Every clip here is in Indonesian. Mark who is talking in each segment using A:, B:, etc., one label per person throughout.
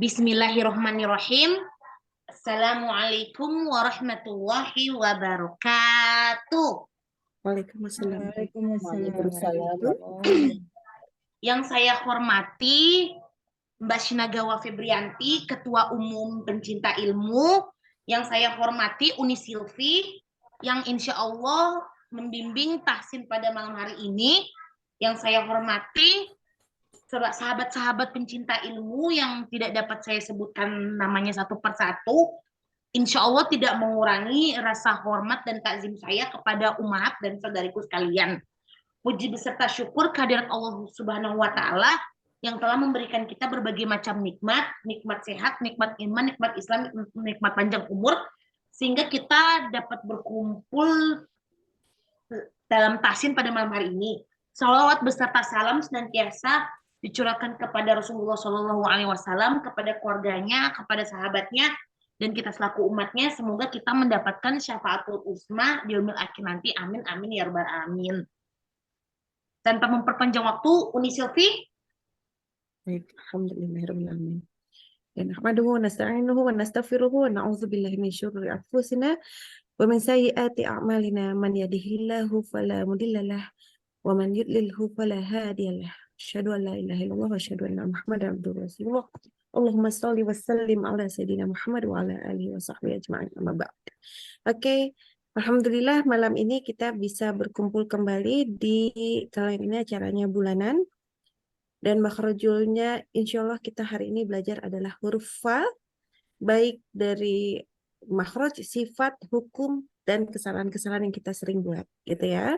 A: Bismillahirrahmanirrahim. Assalamualaikum warahmatullahi wabarakatuh.
B: Waalaikumsalam.
C: Waalaikumsalam.
A: Yang saya hormati Mbak Shinagawa Febrianti, Ketua Umum Pencinta Ilmu. Yang saya hormati Uni Silvi, yang insya Allah membimbing tahsin pada malam hari ini. Yang saya hormati sahabat-sahabat pencinta ilmu yang tidak dapat saya sebutkan namanya satu persatu, insya Allah tidak mengurangi rasa hormat dan takzim saya kepada umat dan saudariku sekalian. Puji beserta syukur kehadirat Allah Subhanahu wa Ta'ala yang telah memberikan kita berbagai macam nikmat, nikmat sehat, nikmat iman, nikmat Islam, nikmat panjang umur, sehingga kita dapat berkumpul dalam tahsin pada malam hari ini. Salawat beserta salam senantiasa dicurahkan kepada Rasulullah Shallallahu Alaihi Wasallam, kepada keluarganya, kepada sahabatnya, dan kita selaku umatnya. Semoga kita mendapatkan syafaatul uzma di yaumil akhir nanti. Amin amin ya rabbal alamin. Tanpa memperpanjang waktu, Uni Silvi.
B: Baik, alhamdulillahirabbil alamin. Nahmaduhu wa nasta'inuhu wa nastaghfiruhu wa na'udzu billahi min syururi anfusina wa min sayyiati a'malina. Man yahdihillahu fala mudhillalah wa man yudlilhu fala hadiyalah. Asyhadu an la ilaha illallah wa asyhadu anna Muhammadan abduhu wa rasuluh. Allahumma shalli wa sallim ala sayyidina Muhammad wa ala alihi wa sahbihi ajma'in. Amma ba'd. Oke, alhamdulillah malam ini kita bisa berkumpul kembali di kalian ini acaranya bulanan. Dan makhrajulnya insya Allah kita hari ini belajar adalah huruf fa, baik dari makhraj, sifat, hukum, dan kesalahan-kesalahan yang kita sering buat, gitu ya.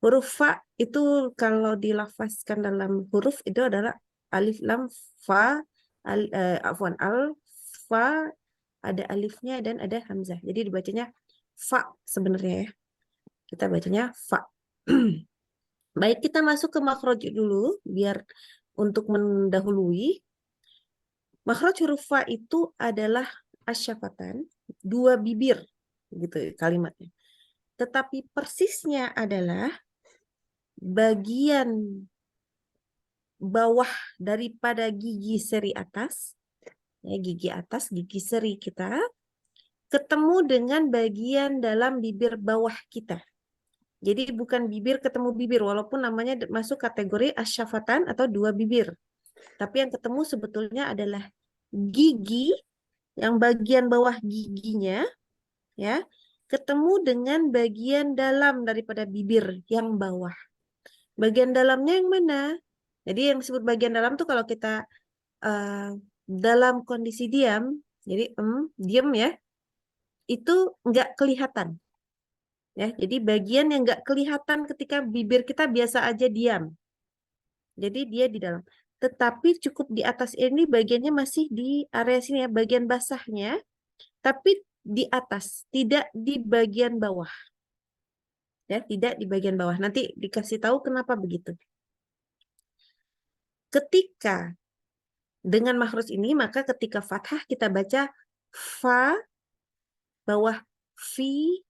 B: Huruf fa itu kalau dilafazkan dalam huruf itu adalah alif lam fa, al fa, ada alifnya dan ada hamzah. Jadi dibacanya fa sebenarnya ya. Kita bacanya fa. Baik, kita masuk ke makhraj dulu biar untuk mendahului. Makhraj huruf fa itu adalah asyafatan, dua bibir gitu kalimatnya. Tetapi persisnya adalah bagian bawah daripada gigi seri atas, ya, gigi atas, gigi seri kita, ketemu dengan bagian dalam bibir bawah kita. Jadi bukan bibir ketemu bibir, walaupun namanya masuk kategori asyafatan atau dua bibir. Tapi yang ketemu sebetulnya adalah gigi, yang bagian bawah giginya, ya, ketemu dengan bagian dalam daripada bibir yang bawah. Bagian dalamnya yang mana? Jadi yang disebut bagian dalam tuh kalau kita dalam kondisi diam, jadi diam ya, itu nggak kelihatan. Ya, jadi bagian yang nggak kelihatan ketika bibir kita biasa aja diam. Jadi dia di dalam. Tetapi cukup di atas ini bagiannya masih di area sini ya, bagian basahnya. Tapi di atas, tidak di bagian bawah. Ya, tidak di bagian bawah. Nanti dikasih tahu kenapa begitu. Ketika dengan makhraj ini, maka ketika fathah kita baca fa, bawah fi,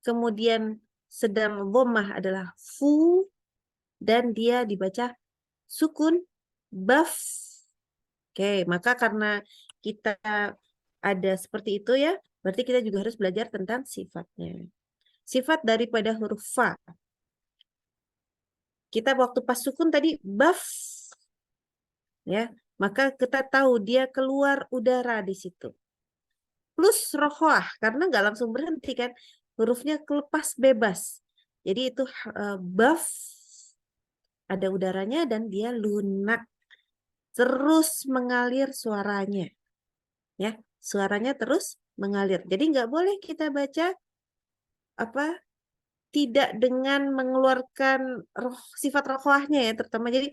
B: kemudian sedang dhammah adalah fu, dan dia dibaca sukun baf. Oke, maka karena kita ada seperti itu ya, berarti kita juga harus belajar tentang sifatnya. Sifat daripada huruf fa. Kita waktu pas sukun tadi baf, ya, maka kita tahu dia keluar udara di situ. Plus rohwah, karena nggak langsung berhenti kan, hurufnya kelepas bebas. Jadi itu baf, ada udaranya dan dia lunak, terus mengalir suaranya, ya, suaranya terus mengalir. Jadi nggak boleh kita baca tidak dengan mengeluarkan sifat rohwahnya ya, terutama jadi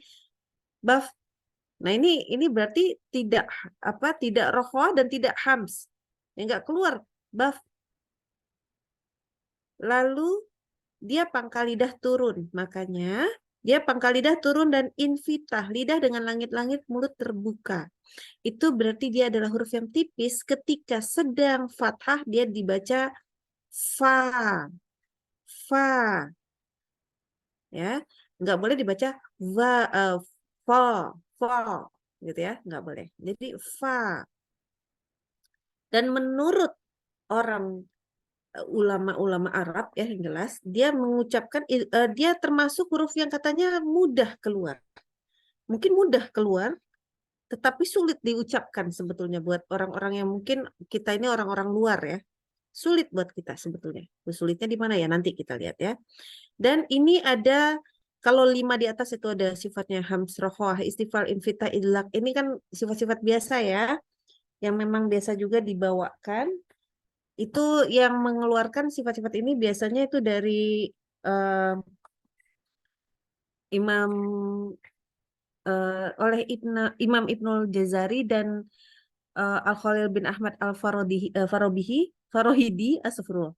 B: baf. Nah ini berarti tidak rohwah dan tidak hams, ya, nggak keluar baf. Lalu dia pangkal lidah turun, makanya dia pangkal lidah turun dan infitah, lidah dengan langit-langit, mulut terbuka. Itu berarti dia adalah huruf yang tipis. Ketika sedang fathah dia dibaca fa, fa, ya, nggak boleh dibaca fa, fa. gitu ya, nggak boleh. Jadi fa. Dan menurut orang ulama-ulama Arab ya yang jelas, dia mengucapkan dia termasuk huruf yang katanya mudah keluar. Mungkin mudah keluar, tetapi sulit diucapkan sebetulnya buat orang-orang yang mungkin kita ini orang-orang luar ya. Sulit buat kita sebetulnya. Sulitnya di mana ya? Nanti kita lihat ya. Dan ini ada kalau 5 di atas itu ada sifatnya hams, rokhah, istifal, infitah, idlak. Ini kan sifat-sifat biasa ya, yang memang biasa juga dibawakan. Itu yang mengeluarkan sifat-sifat ini biasanya itu dari eh, Imam oleh Imam Ibnul Jazari dan Al-Khalil bin Ahmad Farohidi, astagfirullah.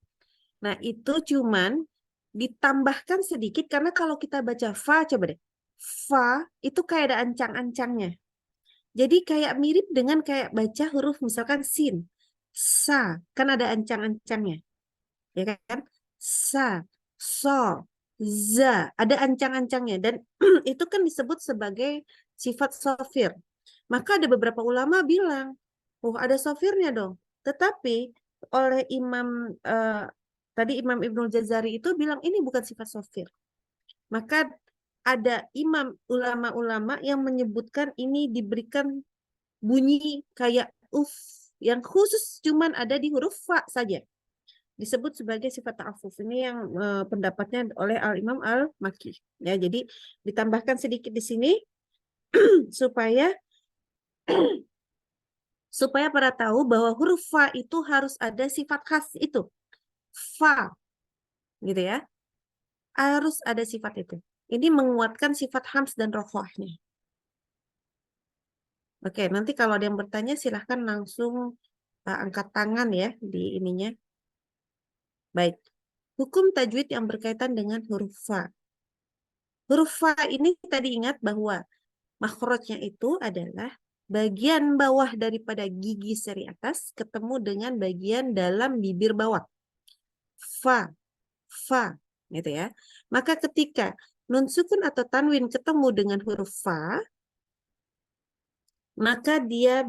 B: Nah, itu cuman ditambahkan sedikit karena kalau kita baca fa, coba deh. Fa itu kayak ada ancang-ancangnya. Jadi kayak mirip dengan kayak baca huruf misalkan sin. Sa, kan ada ancang-ancangnya. Ya kan? Sa, so, za, ada ancang-ancangnya. Dan itu kan disebut sebagai sifat sofir. Maka ada beberapa ulama bilang, oh ada sofirnya dong. Tetapi oleh tadi Imam Ibnul Jazari itu bilang ini bukan sifat sofir. Maka ada ulama-ulama yang menyebutkan ini diberikan bunyi kayak yang khusus cuman ada di huruf fa saja. Disebut sebagai sifat ta'affuf. Ini yang pendapatnya oleh Al-Imam Al-Maki. Ya, jadi ditambahkan sedikit di sini supaya para tahu bahwa huruf fa itu harus ada sifat khas itu. Fa, gitu ya. Harus ada sifat itu. Ini menguatkan sifat hams dan rokhahnya. Oke, nanti kalau ada yang bertanya silahkan langsung angkat tangan ya di ininya. Baik. Hukum tajwid yang berkaitan dengan huruf fa. Huruf fa ini tadi ingat bahwa makhrajnya itu adalah bagian bawah daripada gigi seri atas ketemu dengan bagian dalam bibir bawah. Fa, gitu ya. Maka ketika nun sukun atau tanwin ketemu dengan huruf fa, maka dia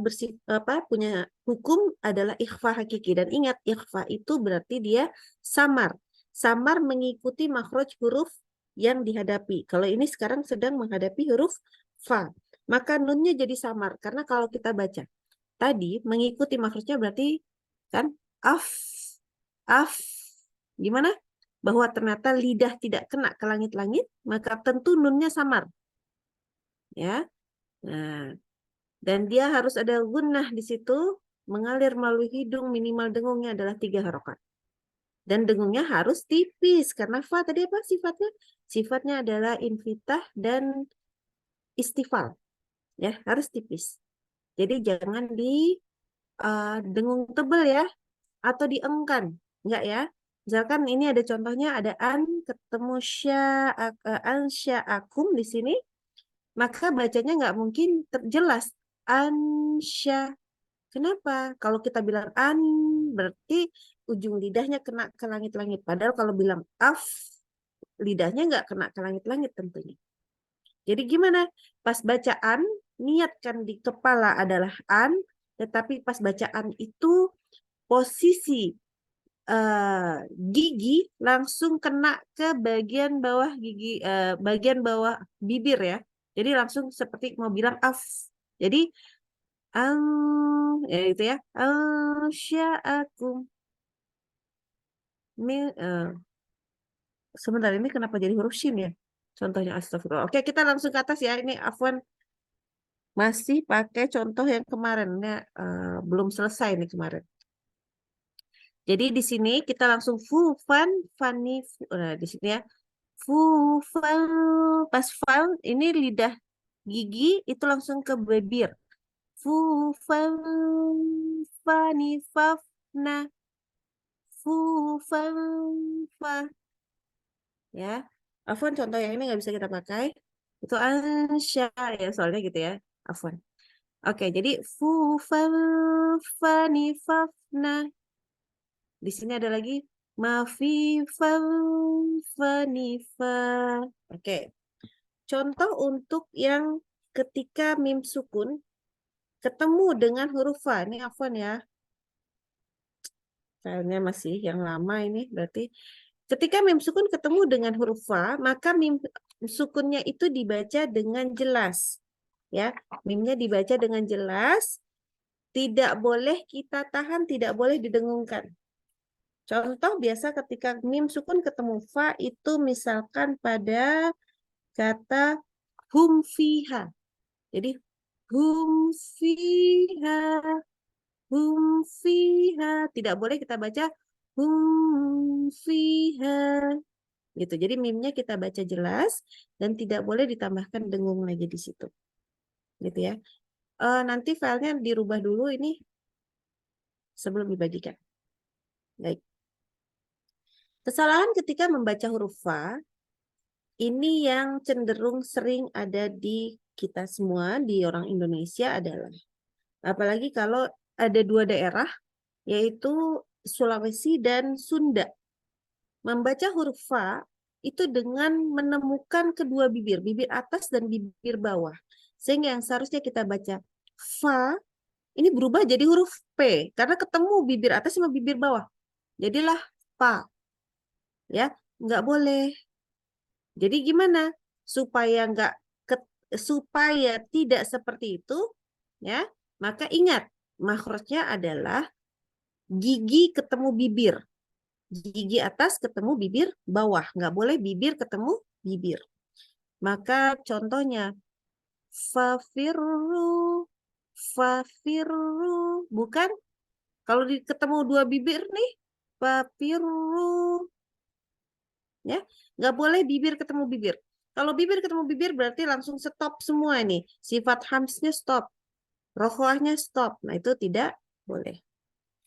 B: punya hukum adalah ikhfa hakiki. Dan ingat, ikhfa itu berarti dia samar. Samar mengikuti makhraj huruf yang dihadapi. Kalau ini sekarang sedang menghadapi huruf fa. Maka nunnya jadi samar. Karena kalau kita baca, tadi mengikuti makhrajnya berarti kan af. Gimana? Bahwa ternyata lidah tidak kena ke langit-langit, maka tentu nunnya samar. Ya. Nah, dan dia harus ada gunnah di situ, mengalir melalui hidung, minimal dengungnya adalah 3 harokat. Dan dengungnya harus tipis, karena fa tadi apa sifatnya? Sifatnya adalah infitah dan istifal. Ya, harus tipis. Jadi jangan di dengung tebel ya, atau diengkan. Enggak ya. Misalkan ini ada contohnya, ada an ketemu sya'akum di sini, maka bacanya nggak mungkin jelas. Ansya. Kenapa? Kalau kita bilang an, berarti ujung lidahnya kena ke langit-langit. Padahal kalau bilang af, lidahnya nggak kena ke langit-langit tentunya. Jadi gimana? Pas bacaan, niatkan di kepala adalah an, tetapi pas bacaan itu posisi gigi langsung kena ke bagian bawah gigi, bagian bawah bibir ya. Jadi langsung seperti mau bilang af. Jadi ya itu ya. Sya'akum. Sebentar ini kenapa jadi huruf shin ya? Contohnya astagfirullah. Oke, kita langsung ke atas ya. Ini Afwan masih pakai contoh yang kemarin. Ini, belum selesai nih kemarin. Jadi di sini kita langsung fufan fani. Nah, di sini ya. Fufan pas fal ini lidah gigi itu langsung ke bibir. Fufan fani fafna. Fufan fa. Ya. Afwan contoh yang ini nggak bisa kita pakai. Itu ansya ya soalnya gitu ya. Afwan. Oke, jadi fufan fani fafna. Di sini ada lagi mafi fanifa. Oke. Contoh untuk yang ketika mim sukun ketemu dengan huruf fa. Ini afwan ya. Filenya masih yang lama ini. Berarti ketika mim sukun ketemu dengan huruf fa, maka mim sukunnya itu dibaca dengan jelas. Ya, mimnya dibaca dengan jelas. Tidak boleh kita tahan, tidak boleh didengungkan. Contoh biasa ketika mim sukun ketemu fa itu misalkan pada kata hum fiha. Jadi hum fiha, hum fiha. Tidak boleh kita baca hum fiha. Gitu. Jadi mimnya kita baca jelas dan tidak boleh ditambahkan dengung lagi di situ. Gitu ya. Nanti filenya dirubah dulu ini sebelum dibagikan. Baik. Kesalahan ketika membaca huruf fa ini yang cenderung sering ada di kita semua, di orang Indonesia adalah, apalagi kalau ada dua daerah, yaitu Sulawesi dan Sunda. Membaca huruf fa itu dengan menemukan kedua bibir, bibir atas dan bibir bawah. Sehingga yang seharusnya kita baca fa, ini berubah jadi huruf P, karena ketemu bibir atas sama bibir bawah. Jadilah fa. Ya, nggak boleh. Jadi gimana supaya tidak seperti itu, ya? Maka ingat, makhrajnya adalah gigi ketemu bibir. Gigi atas ketemu bibir bawah, nggak boleh bibir ketemu bibir. Maka contohnya fafirru, fafirru, bukan? Kalau ketemu dua bibir nih, fafirru, ya, nggak boleh bibir ketemu bibir. Kalau bibir ketemu bibir berarti langsung stop semua ini. Sifat hamsnya stop, rokhwahnya stop. Nah itu tidak boleh.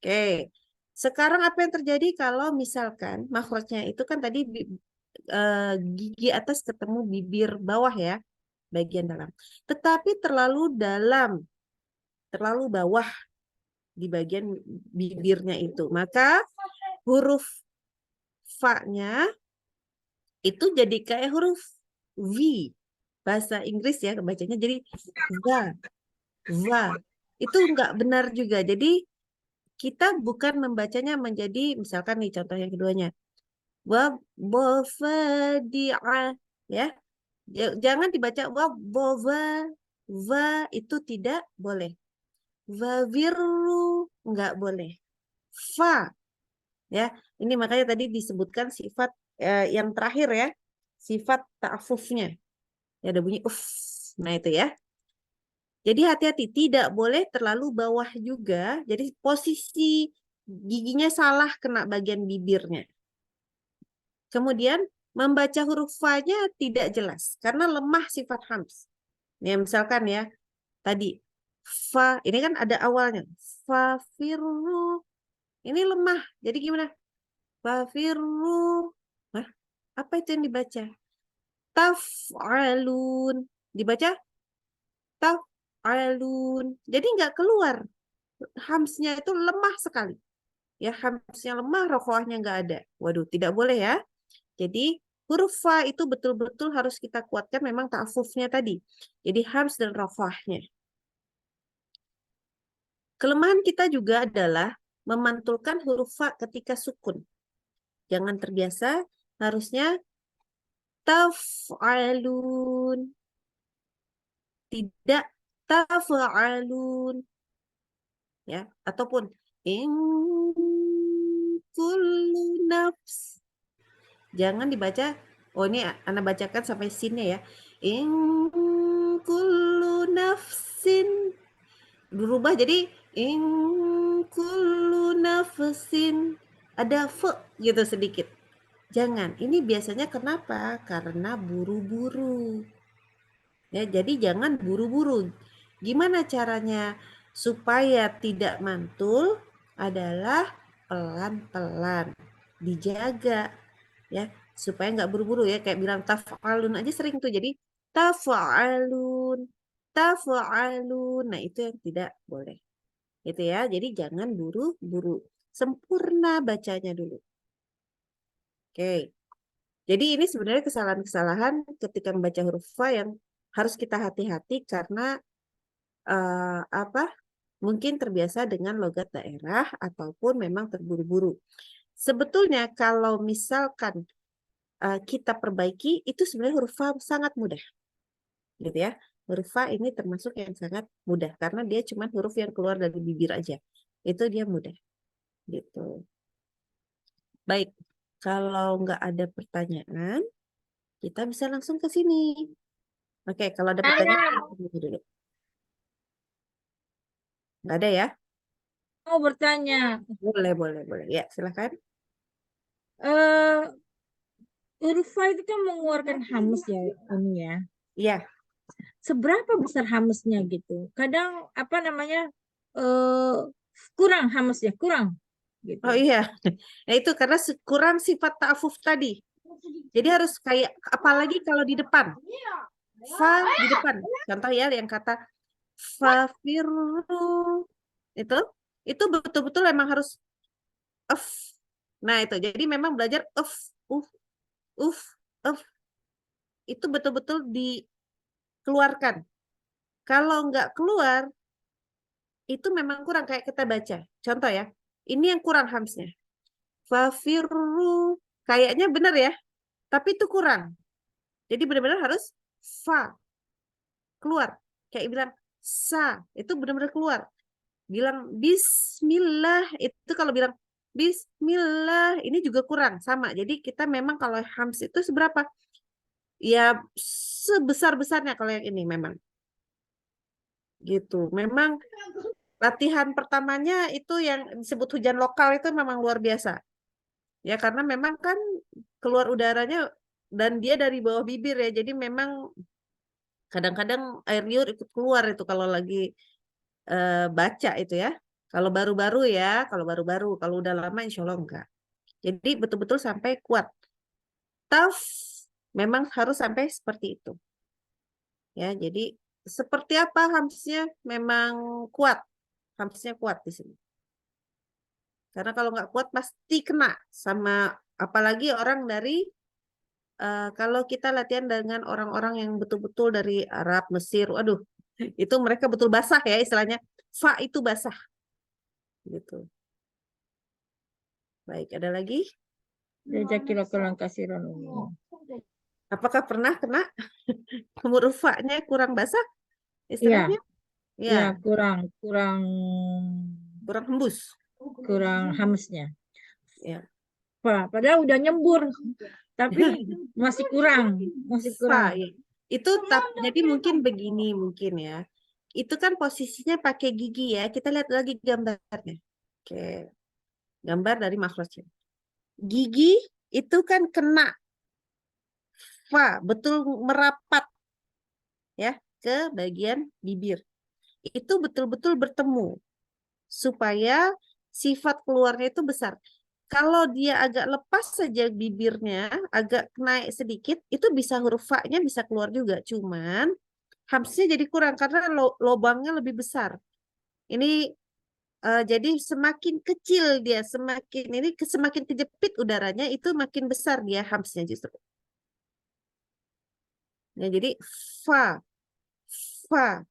B: Oke. Sekarang apa yang terjadi kalau misalkan makhrajnya itu kan tadi gigi atas ketemu bibir bawah ya, bagian dalam. Tetapi terlalu dalam, terlalu bawah di bagian bibirnya itu. Maka huruf fa-nya itu jadi kayak huruf V. Bahasa Inggris ya bacanya jadi va. Va. Itu enggak benar juga. Jadi kita bukan membacanya menjadi misalkan nih contoh yang keduanya. Wa bofadi'a ya. Jangan dibaca wa bova. Va itu tidak boleh. Va virru enggak boleh. Fa ya. Ini makanya tadi disebutkan sifat yang terakhir ya. Sifat ta'afufnya. Ya ada bunyi uff. Nah itu ya. Jadi hati-hati, tidak boleh terlalu bawah juga. Jadi posisi giginya salah kena bagian bibirnya. Kemudian membaca huruf fa-nya tidak jelas karena lemah sifat hams. Ya, misalkan ya, tadi fa, ini kan ada awalnya. Fa firru. Ini lemah. Jadi gimana? Fa firru. Hah? Apa itu yang dibaca? Taf'alun. Dibaca taf'alun. Jadi nggak keluar. Hamsnya itu lemah sekali. Ya, hamsnya lemah, rokoahnya nggak ada. Waduh, tidak boleh ya. Jadi huruf fa itu betul-betul harus kita kuatkan memang ta'afufnya tadi. Jadi hams dan rokoahnya. Kelemahan kita juga adalah memantulkan huruf fa ketika sukun. Jangan terbiasa, harusnya taf'alun. Tidak taf'alun. Ya, ataupun in kullu nafs. Jangan dibaca, oh ini Anda bacakan sampai sini ya. In kullu nafsin. Berubah jadi in kullu nafsin. Ada f gitu sedikit. Jangan. Ini biasanya kenapa? Karena buru-buru. Ya, jadi jangan buru-buru. Gimana caranya supaya tidak mantul? Adalah pelan-pelan, dijaga ya, supaya nggak buru-buru ya. Kayak bilang taf'alun aja sering tuh. Jadi taf'alun, taf'alun. Nah, itu yang tidak boleh. Gitu ya. Jadi jangan buru-buru. Sempurna bacanya dulu. Oke. Jadi ini sebenarnya kesalahan-kesalahan ketika membaca huruf fa yang harus kita hati-hati karena mungkin terbiasa dengan logat daerah ataupun memang terburu-buru. Sebetulnya kalau misalkan kita perbaiki, itu sebenarnya huruf fa sangat mudah, gitu ya. Huruf fa ini termasuk yang sangat mudah karena dia cuma huruf yang keluar dari bibir aja. Itu dia mudah, gitu. Baik, kalau nggak ada pertanyaan, kita bisa langsung ke sini. Oke, kalau ada pertanyaan, tunggu dulu. Nggak ada ya?
C: Mau bertanya,
B: Boleh, boleh, boleh. Ya, silakan.
C: eh huruf Fa itu kan mengeluarkan hamus ya, ini ya.
B: Iya.
C: Seberapa besar hamusnya gitu? Kadang apa namanya kurang hamusnya, kurang gitu.
B: Oh iya. Nah itu karena kurang sifat ta'afuf tadi. Jadi harus kayak, apalagi kalau di depan. Fa di depan. Contoh ya yang kata fafiru. Itu betul-betul memang harus of. Nah itu, jadi memang belajar of, uf, of. Itu betul-betul dikeluarkan. Kalau nggak keluar, itu memang kurang kayak kita baca. Contoh ya, ini yang kurang hamsnya. Fafiru. Kayaknya benar ya, tapi itu kurang. Jadi benar-benar harus fa. Keluar. Kayak bilang sa. Itu benar-benar keluar. Bilang bismillah. Itu kalau bilang bismillah. Ini juga kurang. Sama. Jadi kita memang kalau hams itu seberapa? Ya sebesar-besarnya kalau yang ini memang. Gitu. Memang latihan pertamanya itu yang disebut hujan lokal itu memang luar biasa. Ya karena memang kan keluar udaranya dan dia dari bawah bibir ya. Jadi memang kadang-kadang air liur ikut keluar itu kalau lagi baca itu ya. Kalau baru-baru ya, kalau udah lama insya Allah enggak. Jadi betul-betul sampai kuat. Tough memang harus sampai seperti itu. Ya, jadi seperti apa hamsnya memang kuat. Hamsnya kuat di sini. Karena kalau nggak kuat pasti kena sama apalagi orang dari kalau kita latihan dengan orang-orang yang betul-betul dari Arab, Mesir, waduh, itu mereka betul basah ya istilahnya. Fa itu basah. Gitu. Baik, ada lagi?
C: Jazakallahu khairan.
B: Apakah pernah kena huruf fa-nya kurang basah
C: Iya,
B: istilahnya?
C: iya
B: Ya,
C: kurang kurang
B: kurang hembus.
C: kurang hamusnya.
B: Ya.
C: Padahal udah nyembur, tapi masih kurang, masih
B: Fa,
C: kurang.
B: ya. Itu jadi mungkin begini mungkin ya. Itu kan posisinya pakai gigi ya. Kita lihat lagi gambarnya. Oke. Gambar dari makhrajnya. Gigi itu kan kena fa, betul merapat ya ke bagian bibir. Itu betul-betul bertemu supaya sifat keluarnya itu besar. Kalau dia agak lepas saja bibirnya, agak naik sedikit, itu bisa huruf fa-nya bisa keluar juga. Cuman hamsnya jadi kurang karena lobangnya lebih besar. Ini jadi semakin kecil dia, semakin kejepit udaranya itu makin besar dia hamsnya justru. Ya, jadi fa, fa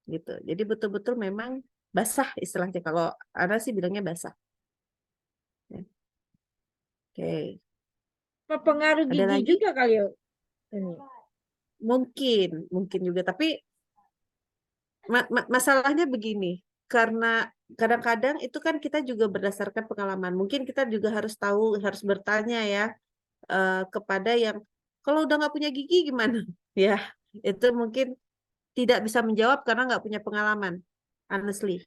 B: gitu. Jadi betul-betul memang basah istilahnya. Kalau ada sih bilangnya basah. Ya. Oke,
C: Pengaruh
B: ada
C: gigi
B: lagi?
C: juga kali ya ini.
B: Mungkin juga. Tapi masalahnya begini, karena kadang-kadang itu kan kita juga berdasarkan pengalaman. Mungkin kita juga harus tahu, harus bertanya ya kepada yang kalau udah nggak punya gigi gimana? Ya, itu mungkin tidak bisa menjawab karena nggak punya pengalaman. Honestly,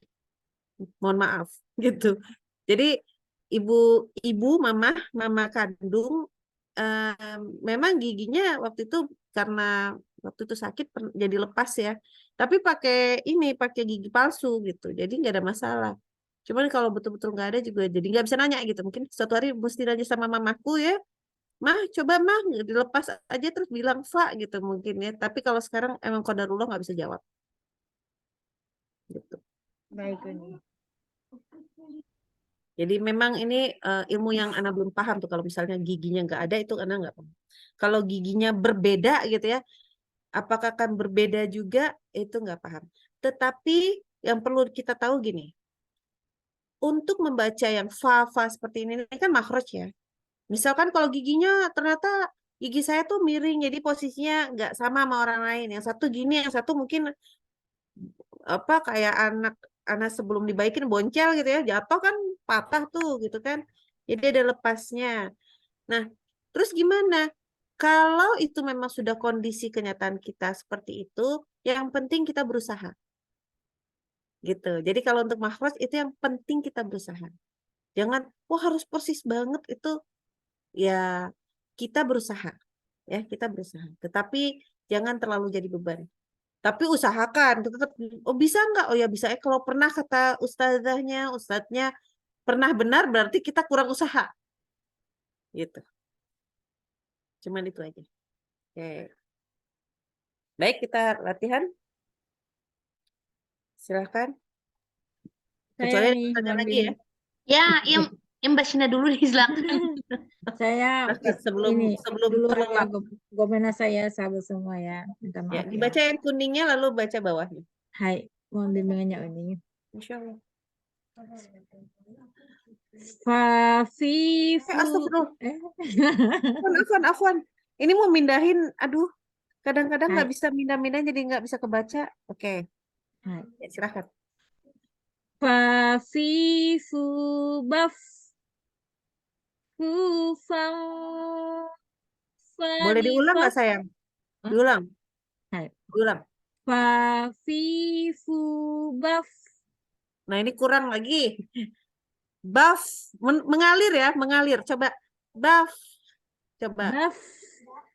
B: mohon maaf gitu. Jadi ibu mama kandung memang giginya waktu itu karena waktu itu sakit jadi lepas ya. Tapi pakai gigi palsu gitu. Jadi nggak ada masalah. Cuman kalau betul-betul nggak ada juga jadi nggak bisa nanya gitu. Mungkin suatu hari mesti nanya sama mamaku ya. Mah, coba mah dilepas aja terus bilang fa gitu mungkin ya. Tapi kalau sekarang emang qadarullah nggak bisa jawab. Gitu.
C: Baik ini.
B: Jadi memang ini ilmu yang Ana belum paham tuh kalau misalnya giginya nggak ada itu Ana nggak paham. Kalau giginya berbeda gitu ya, Apakah akan berbeda juga? Itu nggak paham. Tetapi yang perlu kita tahu gini, untuk membaca yang fa seperti ini kan makhraj ya. Misalkan kalau giginya ternyata gigi saya tuh miring, jadi posisinya nggak sama sama orang lain. Yang satu gini, yang satu mungkin apa kayak anak anak sebelum dibaikin boncel gitu ya, jatuh kan patah tuh gitu kan. Jadi ada lepasnya. Nah, terus gimana? Kalau itu memang sudah kondisi kenyataan kita seperti itu, yang penting kita berusaha. Gitu. Jadi kalau untuk makhraj itu yang penting kita berusaha. Jangan, wah harus persis banget itu. Ya, kita berusaha. Ya, kita berusaha. Tetapi jangan terlalu jadi beban. Tapi usahakan, tetap, oh bisa nggak? Oh ya bisa. Kalau pernah kata ustadznya pernah benar berarti kita kurang usaha. Gitu. Cuman itu aja. Oke. Baik, kita latihan. Silahkan. Kecuali
C: Saya
B: ada
C: nih
B: pertanyaan lagi
C: ngambil.
B: ya.
A: Ya, yang Mbak Sina dulu nih, silakan.
C: Saya
B: Silahkan sebelum
C: ini
B: sebelum
C: duluan ya,
B: terlelap.
C: gomena saya sahabat semua ya. Minta
B: Ya,
C: maaf ya.
B: dibaca yang kuningnya lalu baca bawahnya.
C: Hai, mohon bimbingannya ini.
B: Insya Allah.
C: Fafifu.
B: Astagfirullah.
C: Eh.
B: Afwan. Ini mau mindahin, aduh. Kadang-kadang nggak
C: Hai,
B: bisa mindah-mindah jadi nggak bisa kebaca. Oke,
C: hai.
B: ya, silahkan.
C: Fafifu baf fufang
B: Boleh diulang nggak
C: fanifaf.
B: sayang?
C: Hah?
B: Diulang,
C: Hai.
B: diulang.
C: Fafifu baf
B: Nah ini kurang lagi. Buff, mengalir ya, mengalir. Coba, buff. Coba.
C: baf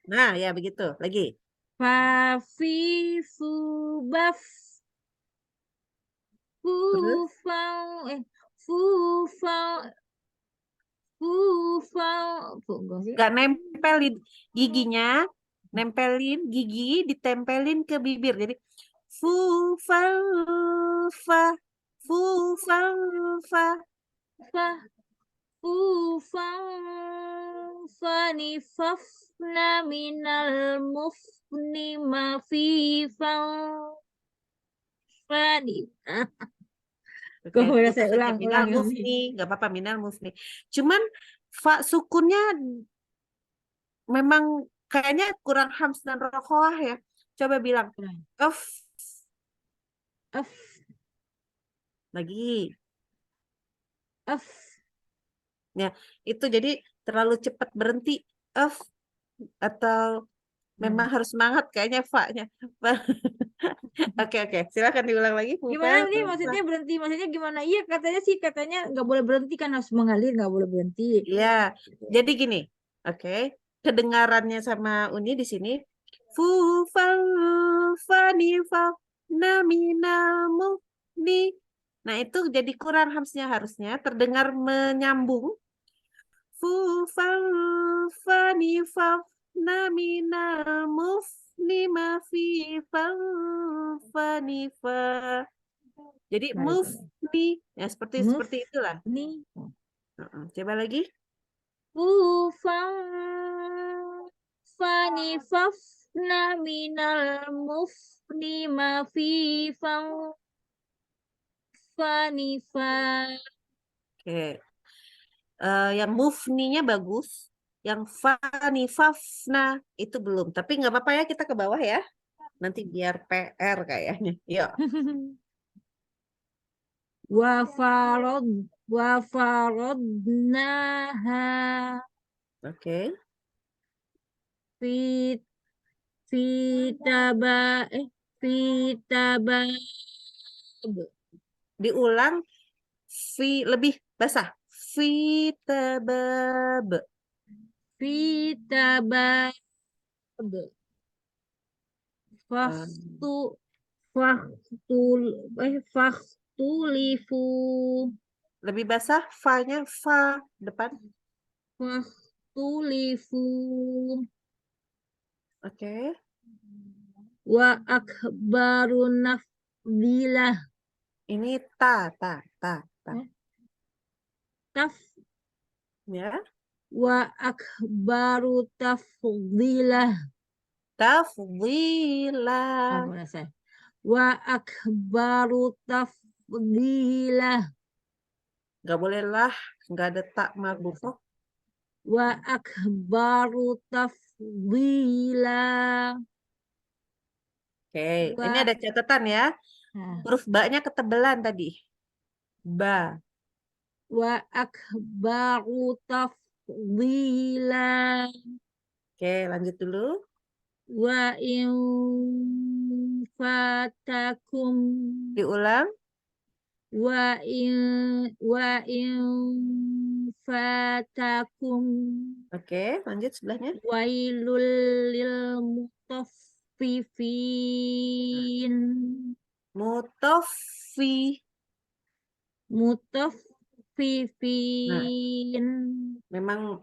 B: Nah ya begitu. Lagi.
C: fafifu baf
B: Terus,
C: fufang fufang fufang enggak sih.
B: nggak nempelin giginya, nempelin gigi, ditempelin ke bibir. Jadi, fu, fa, fa, fu, fa, fa.
C: Fa fufang fanifafna minal mufni mafifang fani.
B: Oke,
C: Kok udah
B: putar
C: saya
B: aja. Minal
C: ulang-ulang ini.
B: mufni, nggak apa-apa, minal mufni. Cuman, fa sukunnya memang kayaknya kurang hams dan rokoah ya. Coba bilang, of,
C: Af
B: lagi.
C: af
B: Ya, itu jadi terlalu cepat berhenti. Of, atau memang harus semangat kayaknya fa-nya. Oke, silakan diulang lagi.
C: Gimana
B: Pupel,
C: nih maksudnya berhenti? Maksudnya gimana? Iya katanya sih katanya nggak boleh berhenti kan harus mengalir nggak boleh berhenti.
B: ya, jadi gini. Oke, kedengarannya sama Uni di sini. Fu, fal, fani, fa, namina, ni. Nah, itu jadi kurang hamsnya harusnya. Terdengar menyambung. Fu, fal, fani, fa, namina, ni, ma, fi, fal, fani, fa. Jadi
C: Baik.
B: move nih, ya seperti
C: Move
B: itulah.
C: nih.
B: Coba lagi.
C: Fufang fanifafna minal mufni mafifang fanifa.
B: Oke. Yang move nih-nya bagus. Yang fani fafna itu belum. Tapi nggak apa-apa ya kita ke bawah ya. Nanti biar PR kayaknya. Yuk.
C: Wafarod wafarodnaha
B: Oke.
C: fit fitaba fitaba
B: Diulang. Lebih basah. Fitabab.
C: fitabab
B: Um,
C: faktu faktul faktulifu
B: Lebih basah. Fa-nya fa depan.
C: faktulifu
B: Oke.
C: wa akbaru nafdilah
B: Ini ta.
C: taf
B: Ya.
C: wa akbaru tafdilah
B: tafdila.
C: Boleh saya. Wa akbaru tafdilah.
B: Nggak boleh lah, nggak ada tak marbufah.
C: Wa akbaru tafdilah.
B: Oke, ini
C: Wa
B: ada catatan ya.
C: Nah,
B: Huruf ba-nya ketebelan tadi. Ba.
C: wa akbaru tafdilah.
B: Oke, lanjut dulu.
C: Wa in fatakum
B: Diulang.
C: wa in fatakum
B: Oke, lanjut sebelahnya.
C: wailul lil mutaffifin
B: Mutoffi. Nah,
C: mutaffifin
B: memang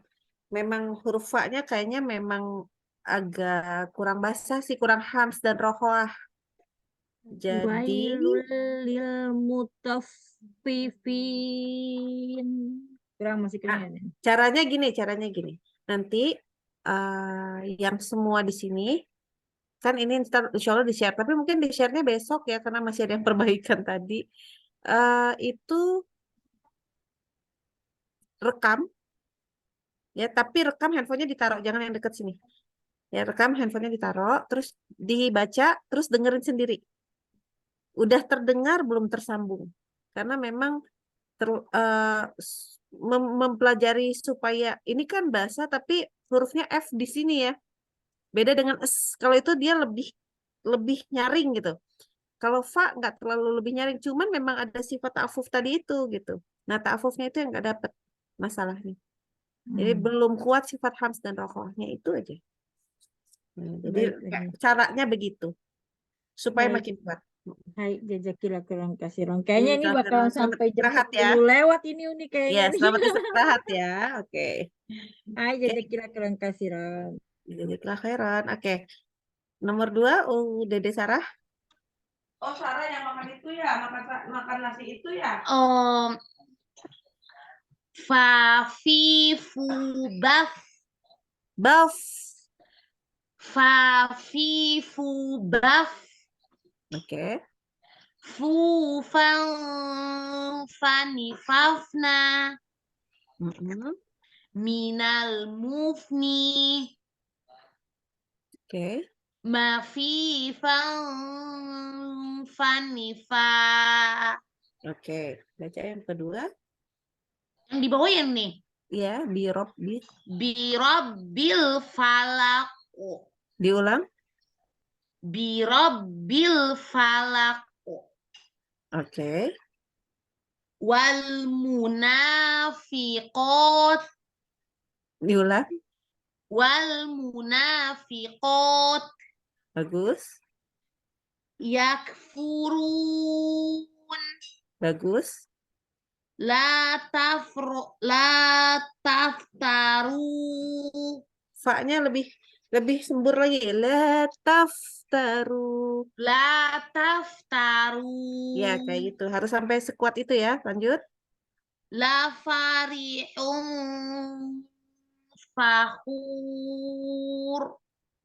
B: memang huruf fa-nya kayaknya memang agak kurang basah sih, kurang hams dan rohoah. Jadi
C: wailul lil mutaffifin masih
B: nah,
C: kurang ya.
B: caranya gini. Nanti yang semua di sini kan ini ntar insya Allah di-share, tapi mungkin di-share-nya besok ya karena masih ada yang perbaikan tadi. Itu rekam ya, tapi rekam handphonenya ditaruh, jangan yang deket sini. Ya, rekam handphonenya ditaruh, terus dibaca, terus dengerin sendiri. Udah terdengar belum tersambung? Karena memang mempelajari supaya ini kan bahasa tapi hurufnya F di sini ya. Beda dengan S. Kalau itu dia lebih lebih nyaring gitu. Kalau fa nggak terlalu lebih nyaring, cuman memang ada sifat ta'afuf tadi itu gitu. Nah, ta'afufnya itu yang nggak dapet masalahnya. Jadi belum kuat sifat hams dan rokohnya itu aja. Nah, jadi
C: Baik.
B: caranya begitu supaya
C: Baik.
B: makin kuat.
C: Hai, jazakillah kurang kasih Ron. Kayaknya ini
B: Jazakallah
C: bakalan
B: khairan. Selamat
C: sampai jam
B: istirahat ya.
C: 10 lewat ini nih kayaknya
B: Ya,
C: nih.
B: selamat istirahat ya. Oke.
C: Hai,
B: Oke,
C: jazakillah kurang kasih Ron.
B: jazakallah khairan. Oke. Nomor 2, Dede Sarah.
D: Oh, Sarah yang makan itu ya, makan nasi itu ya.
A: Fa fi fu baf.
B: Baf.
A: Fa fi fu baf.
B: Oke.
A: Fu fan fani fafna. Minal mufni.
B: Oke.
A: Ma fi fan fani fa.
B: Oke. Baca yang kedua.
A: Yang di bawah yang nih.
B: Ya, birob bi.
A: Birabbil falaq.
B: Diulang.
A: Birabbil falaq.
B: Oke.
A: Wal munafiqat.
B: Diulang.
A: Wal munafiqat.
B: Bagus.
A: Yakfurun.
B: Bagus.
A: La taftaru.
B: Fa-nya lebih sembur lagi. La taftaru.
A: La taftaru.
B: Ya, kayak gitu. Harus sampai sekuat itu ya. Lanjut.
A: La farihun fakhur.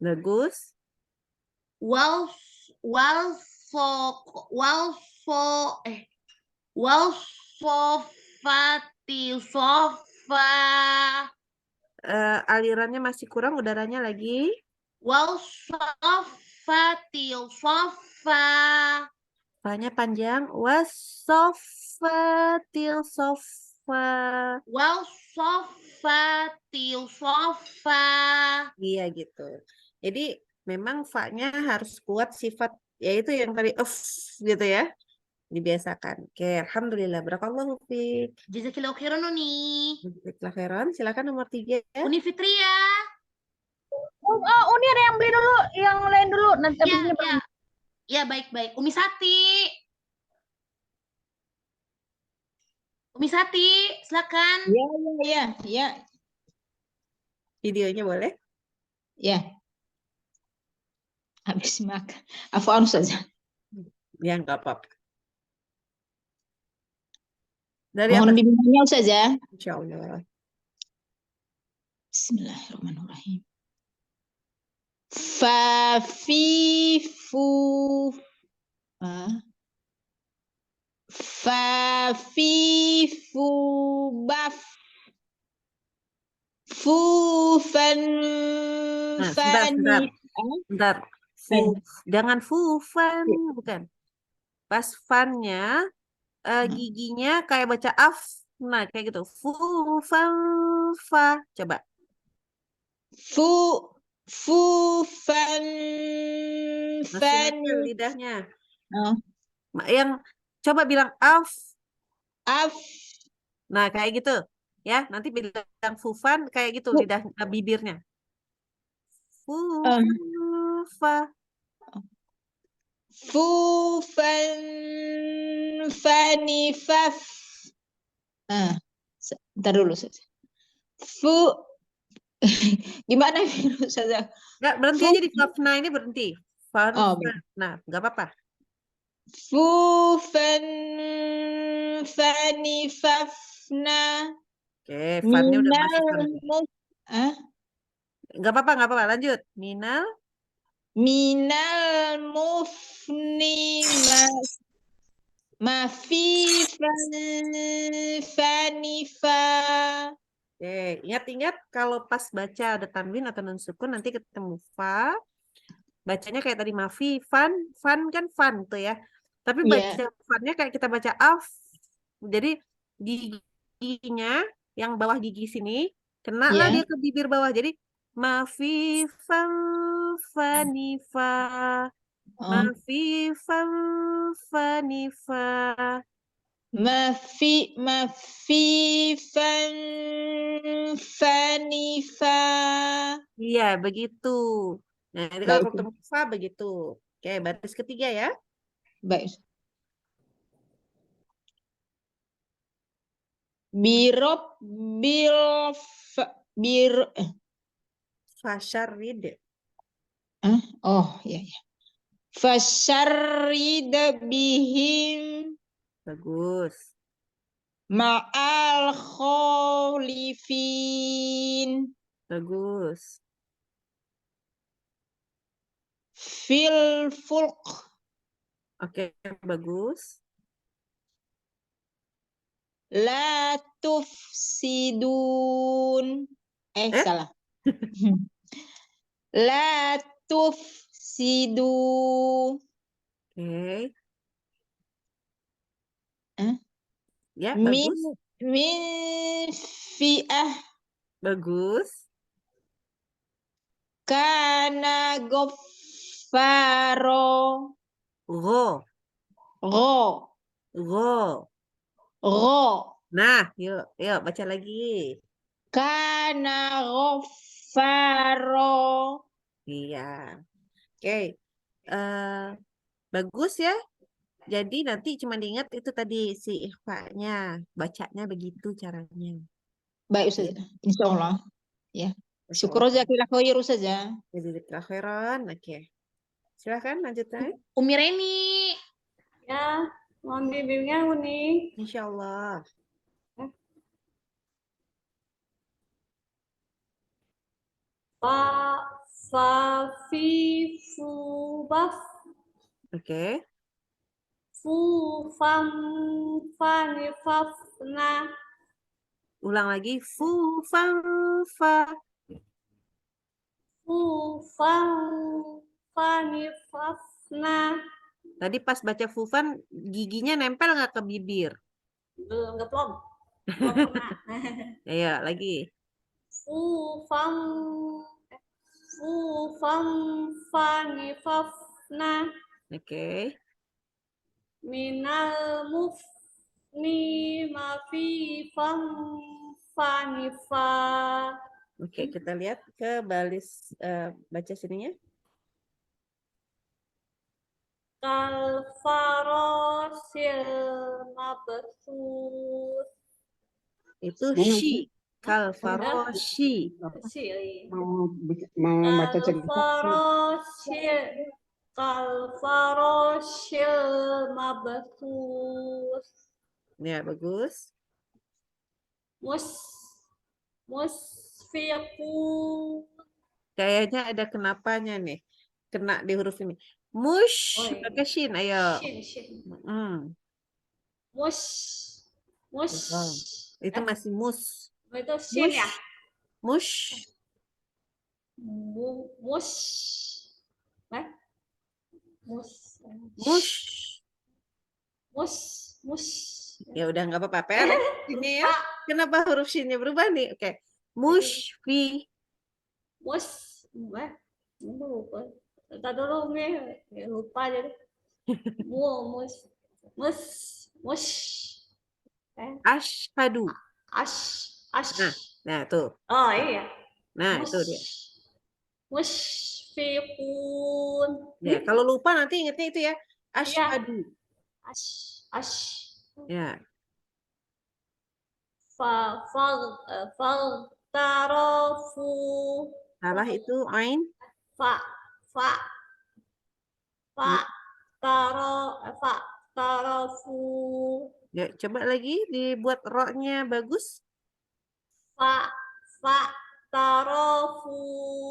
B: Bagus.
A: Wal sofati sofa.
B: Alirannya masih kurang, udaranya lagi.
A: Wal sofati sofa.
B: Fa-nya panjang. Wasofatil sofa.
A: Wal sofati sofa.
B: Iya gitu. Jadi memang fa-nya harus kuat sifat, yaitu yang tadi gitu ya. Dibiasakan. Oke, alhamdulillah. Barakallahu fiik.
A: Jazakillahu khairan Uni.
B: Jazakallahu khairan. Silakan nomor 3 ya.
A: Uni Fitria.
C: Uni ada yang beli dulu, yang lain dulu. Nanti
A: Ya,
C: abis ini
A: ya. Ya, baik-baik. Umi Sati. Umi Sati, silakan.
C: Ya.
B: Videonya boleh?
C: Ya. Habis makan. Afwan saja.
B: Ya, nggak apa-apa. Dari
C: Mohon
B: apa?
C: bimbingannya saja.
B: Insya Allah.
C: Bismillahirrahmanirrahim. Fafifu. Fafifu baf. Fufan
B: Nah, sebentar, sebentar.
C: fani.
B: Bentar. Jangan fufan, bukan. Pas fannya, giginya kayak baca af. Nah, kayak gitu. Fufan fa. Coba.
C: Fufan
B: Masih nempel
C: fani.
B: lidahnya.
C: Oh,
B: Yang coba bilang af.
C: af.
B: Nah, kayak gitu. Ya, nanti bilang fufan kayak gitu
C: Fu-
B: lidah bibirnya.
C: eh,
B: Fufan fa.
C: Fufan fani faf. Bentar dulu saja. Fu gimana virus saja?
B: Nggak, berhenti
C: Fu
B: aja di fafna ini berhenti. Fan,
C: oh,
B: fan. Nah, nggak apa-apa.
C: Fufan fani fafna
B: Oke, fannya udah masuk
C: minal
B: fan.
C: mus
B: Nggak apa-apa, nggak apa-apa. Lanjut. Minal.
C: minal mufni mafi fani fa.
B: Oke, ingat-ingat kalau pas baca ada tanwin atau nun sukun nanti ketemu fa, bacanya kayak tadi mafi, fan kan fan tuh ya. Tapi
C: Ya,
B: baca fannya kayak kita baca af. Jadi giginya yang bawah gigi sini kena lah
C: ya.
B: dia ke bibir bawah. Jadi mafi fan fanifa,
C: Oh,
B: mafi fan fanifa.
C: mafi fani fa.
B: Iya, begitu. Nah, jadi kalau
C: Baik,
B: ketemu fa begitu. Oke, baris ketiga ya.
C: baik. Birob bil bir
B: Fasyarid.
C: oh ya ya. Fasyarrid bihim
B: Bagus.
C: ma'al khalifin
B: Bagus.
C: fil fulk
B: Oke, bagus.
C: la tufsidun salah. La tufsidu.
B: Oke.
C: Eh?
B: Ya,
C: min
B: bagus.
C: min fi'ah
B: Bagus.
C: kana ghaffaro
B: Go.
C: gho
B: Go.
C: gho
B: Nah, yuk, yuk baca lagi.
C: kana ghaffaro.
B: Iya. Oke. Bagus ya. Jadi nanti cuma diingat itu tadi si ikhfa-nya. Bacanya begitu caranya.
C: Baik Ustaz, insyaallah ya.
B: Masya
C: Syukur
B: Allah.
C: aja kita khair Ustaz ya.
B: Jadi khairan. Oke. Silahkan lanjutkan.
A: Umi Reni.
C: Ya, mohon bimbingnya Uni.
B: Insya Allah.
C: Fa fi fu baf
B: Oke.
C: fu fam fani fafna
B: Ulang lagi. Fu fang fa.
C: fu fam fani fafna.
B: Tadi pas baca fufan giginya nempel nggak ke bibir?
C: Belum belum pernah.
B: Ya, lagi.
C: Fu fam fu fam fani fafna
B: Oke.
C: minal mufni ma fi fam fani fa.
B: Oke, kita lihat ke baris baca sininya.
C: Kal farosil mabsus.
B: Itu shi. Kal faroshi.
E: mau baca
C: Kal
E: cerita
C: farosil kal farosil mabsus.
B: Ya, bagus.
C: Musfiqu
B: Kayaknya ada kenapanya nih. Kena di huruf ini. Mush,
C: Oh, iya.
B: pakai shin, ayo.
C: Shin.
B: Hmm.
C: Mush.
B: Oh,
C: Mush.
B: itu masih mus.
C: Itu shin ya?
B: Mush.
C: Mush. Eh? Mush.
B: Mush.
C: Mush. Mush.
B: Ya udah nggak apa-apa. Per. Ini ya.
C: Lupa.
B: Kenapa huruf shinnya berubah nih? Oke. Mushfi.
C: Mush. Lupa. Tadi dulu nih. Lupa jadi. Mush. Mush. Mush.
B: Ashhadu.
C: Ash. Ash.
B: Nah tuh.
C: Oh iya.
B: Nah itu dia.
C: Mushfiqun.
B: Ya, kalau lupa nanti ingetnya itu ya. Ashhadu.
C: Ash.
B: Ya.
C: Tarafu.
B: Salah itu ain.
C: Tarafu.
B: Ya, coba lagi dibuat roknya bagus.
C: Tarafu.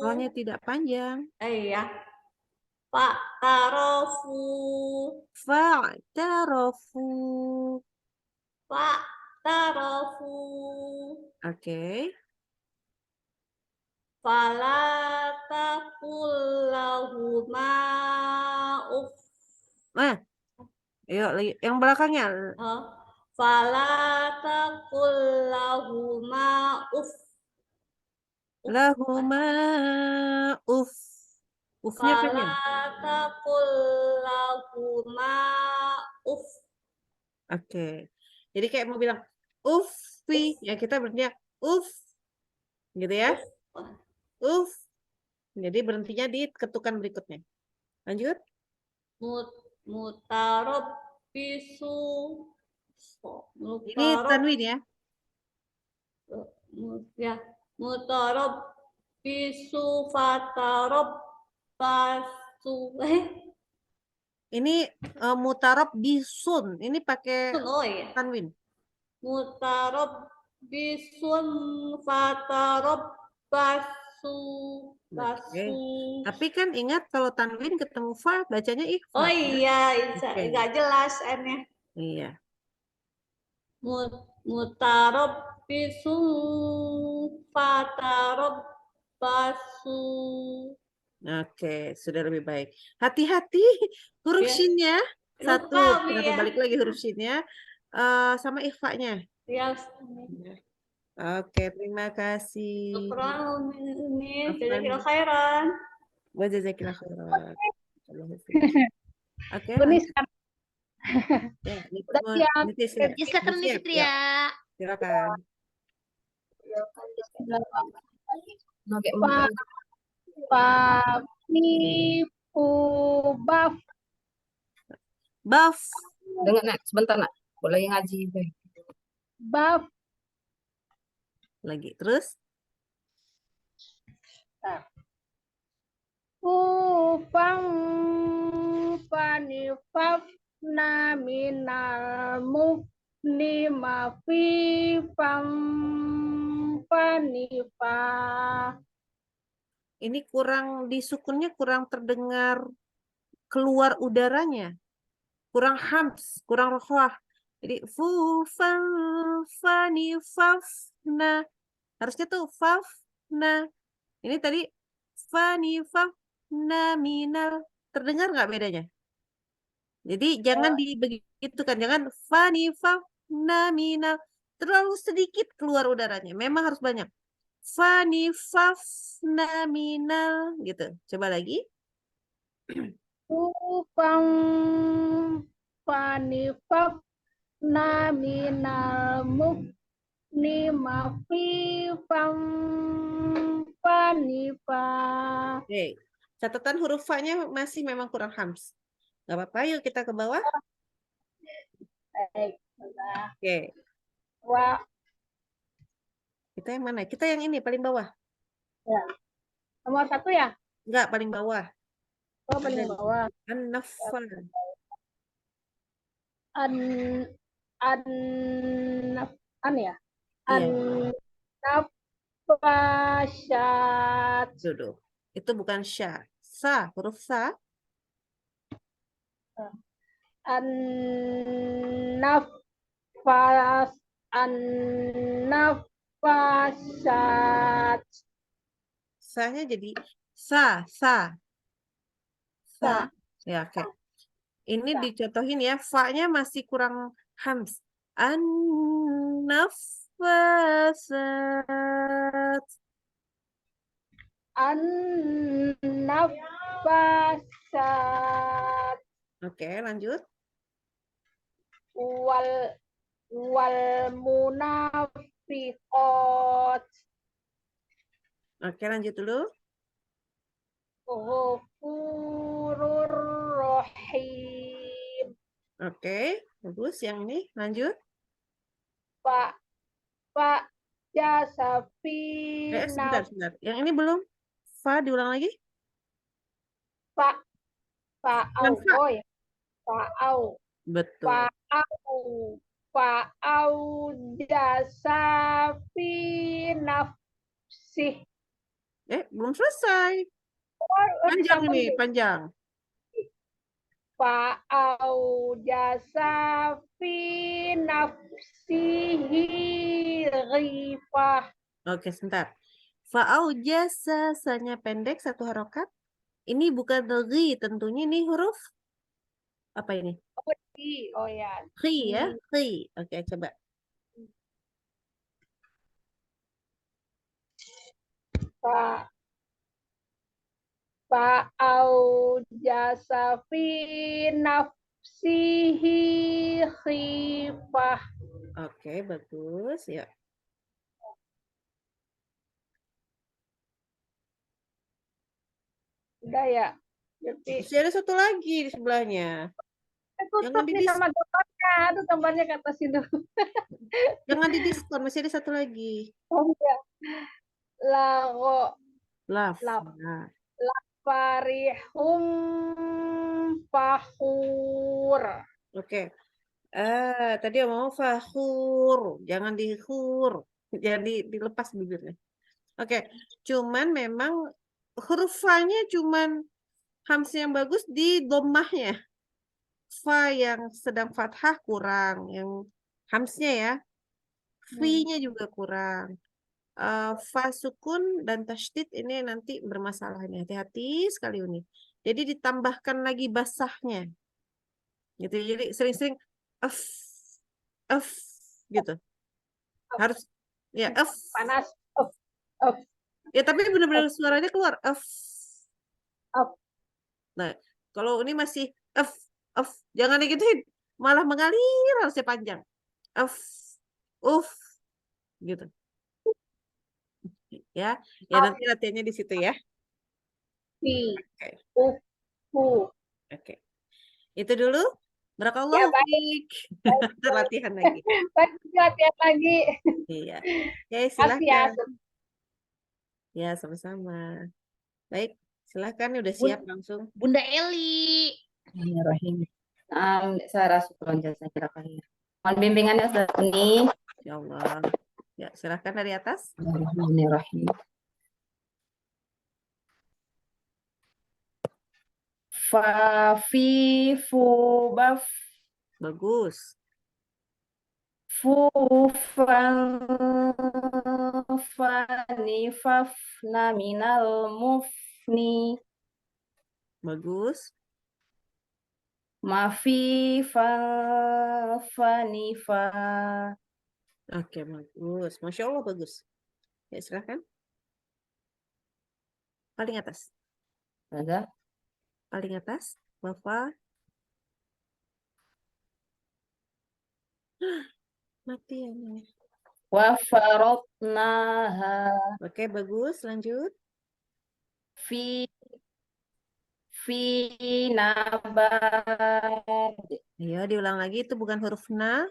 B: Roknya tidak panjang.
C: Iya. Tarafu.
B: Fa'tarafu.
C: Tarafu.
B: Oke.
C: Fala taqul lahuma uff.
B: Nah, ayo lagi yang belakangnya.
C: Fala taqul lahuma uff.
B: Lahuma uf. Ufnya
C: Fala
B: panjang.
C: taqul lahuma uff.
B: Oke. Jadi kayak mau bilang uffi, ya kita berhentinya uff. Gitu ya. Uff. Jadi berhentinya di ketukan berikutnya. Lanjut.
C: Mutarabbisu.
B: Ini tanwin ya.
C: Ya, mutarabbisu fatarabbasu.
B: Ini mutarab bisun. Ini pakai
C: Oh iya.
B: tanwin.
C: Mutarabbisun fatarabbasu.
B: Oke. Tapi kan ingat kalau tanwin ketemu fa bacanya ikhfa.
C: Oh iya,
B: Oke.
C: nggak jelas n-nya.
B: Iya.
C: Mutarabbisun fatarabbasu.
B: Oke, sudah lebih baik. Hati-hati huruf
C: Ya.
B: shinnya. Satu,
C: Lupa,
B: kenapa
C: ya.
B: balik lagi huruf shinnya. Sama ikhfa-nya.
C: Ya.
B: Oke, terima kasih.
C: Syukran, ini
B: Afwan.
C: jazakillah khairan.
B: Wajazakillah khairan. Oke,
E: Ini
B: lanjut.
E: sekarang
B: Ya,
E: udah siap.
B: Niti siap.
A: Silakan Miss
B: Siap,
A: Fitria.
B: silakan.
E: Baf.
B: Baf.
E: Dengar nak, sebentar nak. Boleh ngaji. Baf.
B: Lagi, terus.
E: Ufang fanifaf naminal mufni mafi fam fanifa.
B: Ini kurang disukunnya, kurang terdengar keluar udaranya. Kurang hams, kurang rokhwah. Jadi fu fan fani fafna. Harusnya tuh fafna. Ini tadi fani fafna minal. Terdengar nggak bedanya? Jadi jangan dibegitukan, jangan fani fafna minal. Terlalu sedikit keluar udaranya. Memang harus banyak. Fani fafna minal gitu. Coba lagi.
E: Ufang fanifaf naminal mufni mafi fam fanifa.
B: Oke, catatan huruf fa-nya masih memang kurang hams. Gak apa-apa, yuk kita ke bawah.
E: Baik.
B: Oke,
E: Wa,
B: kita yang mana? Kita yang ini, paling bawah.
E: ya. Nomor 1 ya?
B: Enggak, paling bawah.
E: Oh, paling
B: Ada.
E: bawah.
B: An-nafal.
E: An ya?
B: Iya.
E: An nafasat.
B: Duduk. Itu bukan sya. Sa, huruf sa.
C: An-nafas an-nafasat
B: Sa-nya jadi sa, sa. Sa.
C: sa
B: Ya, oke. Ini dicontohin ya, fa-nya masih kurang hams. An-nafasat.
C: an-nafasat
B: Oke, lanjut.
C: wal wal munafiqat
B: Oke, lanjut dulu.
C: ghafurur rahim
B: Oke, bagus. Yang ini, lanjut.
C: Pak Pak
B: Sebentar,
C: Jasafina
B: sebentar. Yang ini belum. Fa, diulang lagi.
C: Pak
B: Bukan
C: Pa'au
B: fa.
C: oh ya Pa'au
B: Betul.
C: Pa'au jasafi nafsih
B: Belum selesai. Panjang ini, panjang.
C: Fa'au jasafi nafsihi ghifah
B: Oke, sebentar. Fa'aujasa, sanya pendek, satu harokat. Ini bukan ri, tentunya ini huruf apa ini?
C: oh ya
B: Ri ya, ri. Oke, coba.
C: Fa Fa'au jasafi nafsihi khifah
B: Oke, bagus. Ya.
C: udah ya jadi
B: Masih ada satu lagi di sebelahnya. Jangan
C: tutup
B: di
C: nih sama gambarnya aduh gambarnya ke atas itu
B: jangan di diskon, masih ada satu lagi.
C: oh ya lago
B: Love.
C: la
B: Nah,
C: farihum fakhur
B: oke. Tadi mau fahur, jangan dihur, jangan dilepas bibirnya. Oke, cuman memang huruf fa-nya cuman hams yang bagus di dhammahnya. Fa yang sedang fathah kurang, yang hamsnya ya. Fi-nya juga kurang. Fa sukun dan tasydid ini nanti bermasalah ini. Hati-hati sekali ini. Jadi ditambahkan lagi basahnya. Gitu. Jadi sering-sering af af gitu. Harus ya af.
C: panas of
B: Ya tapi benar-benar suaranya keluar af.
C: of
B: Nah, kalau ini masih af, jangan digituin. Malah mengalir harusnya panjang. Af, gitu. Ya, ya nanti latihannya di situ ya.
C: fi
B: Oke,
C: fu
B: oke. Itu dulu.
C: ya
B: Barakallahu
C: baik
B: fiik. Ntar latihan lagi.
C: baik latihan lagi
B: Iya. Oke,
C: kasih ya
B: silahkan. Ya, sama-sama. Baik, silahkan udah siap langsung.
A: Bunda Eli.
E: Bismillahirrahmanirrahim. Sarah syukron jazakallahu khair. Mohon bimbingannya Ustaz ini.
B: Ya Allah. Ya, silahkan dari atas.
E: Bismillahirrahmanirrahim. Fa fi fu baf
B: Bagus.
E: fu fan fani fafna minal mufni
B: Bagus.
E: mafi fa fani fa
B: Oke, bagus. Masya Allah, bagus. Ya, silahkan. Paling atas.
E: ada
B: Paling atas. Bapak. Mati ya. Ini.
E: wa farotnaha
B: Oke, bagus. Lanjut.
E: fi nabad
B: Ayo, diulang lagi. Itu bukan huruf na.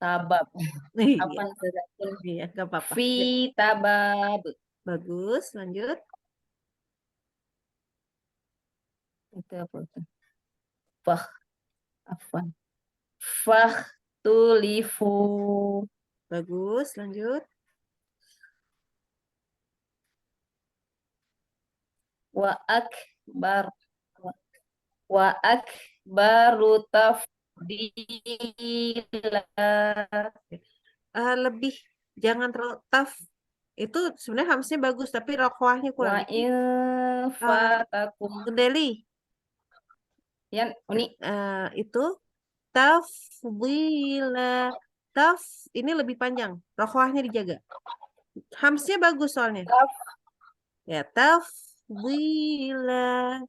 E: tabab
B: Iya,
E: apa
B: iya, gak apa-apa.
E: fi
B: Ya,
E: tabab
B: bagus. Lanjut.
E: itu apa itu fah afwan fah tulifu
B: Bagus. Lanjut.
E: Wa akbar. Wa akbaru tafdila.
B: Lebih jangan terlalu tough. Itu sebenarnya hamznya bagus tapi rokoahnya kurang.
E: Wa in
B: Ah,
E: fatakum.
B: Deli,
E: Yan, Uni.
B: itu tafdila. Taf ini lebih panjang. Rokoahnya dijaga. Hamznya bagus soalnya. Ya, tafdila.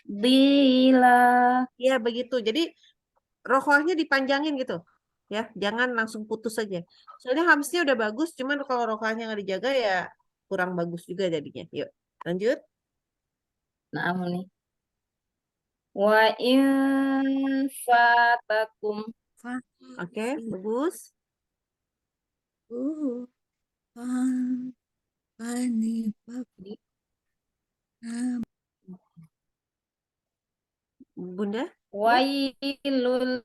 E: Tafdila.
B: Ya, begitu. Jadi rokoahnya dipanjangin gitu. Ya, jangan langsung putus saja. Soalnya hamznya udah bagus, cuman kalau rokoahnya nggak dijaga ya kurang bagus juga jadinya. Yuk, lanjut.
E: Nah, Uni. Wa in fatakum.
B: Oke, bagus. Bunda,
E: Wailul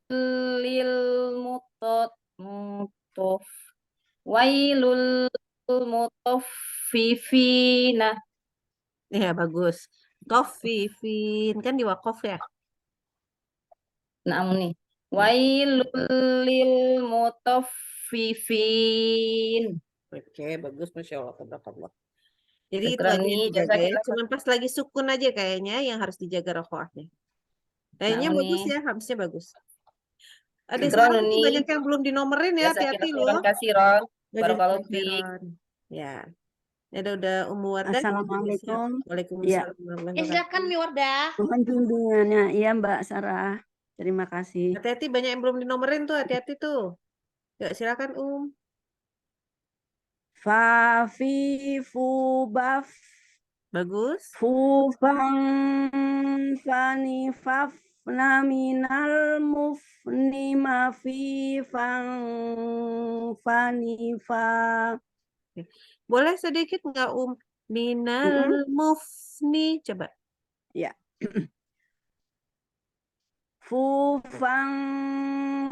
E: lil mutof. Wailul mutaffifina.
B: ya bagus. Tofifin kan di wakof ya.
E: Nah, Uni. Wailul lil mutaffifin.
B: Oke, bagus, masya Allah, tabarakallah. Jadi itu
E: Syukran
B: aja yang
E: nih,
B: dijaga ya.
E: jazakillah.
B: Cuman pas lagi sukun aja kayaknya yang harus dijaga rokoahnya. Kayaknya
E: Nah,
B: bagus
E: Uni.
B: ya, hamznya bagus. Ada
E: Syukran
B: sekarang ini
E: Uni.
B: banyak yang belum dinomorin ya, hati-hati
E: Jazakillah
B: loh.
E: khairan kasiron.
B: Banyak
E: Barakallahu fiik.
B: khairan. Ya, udah Ummu Wardah.
C: Assalamualaikum.
B: Waalaikumsalam warahmatullahi wabarakatuh.
A: Silakan Mi Wardah.
C: Mohon bimbingannya. Iya Mbak Sarah. Terima kasih.
B: Hati-hati banyak yang belum dinomorin tuh, hati-hati tuh. Ya, silakan
C: Fa fi fu baf
B: Bagus.
C: fu fang fani faf minal mufni ma fi fang fani fa.
B: Boleh sedikit nggak Minal mufni. Coba.
C: Ya. Fu fang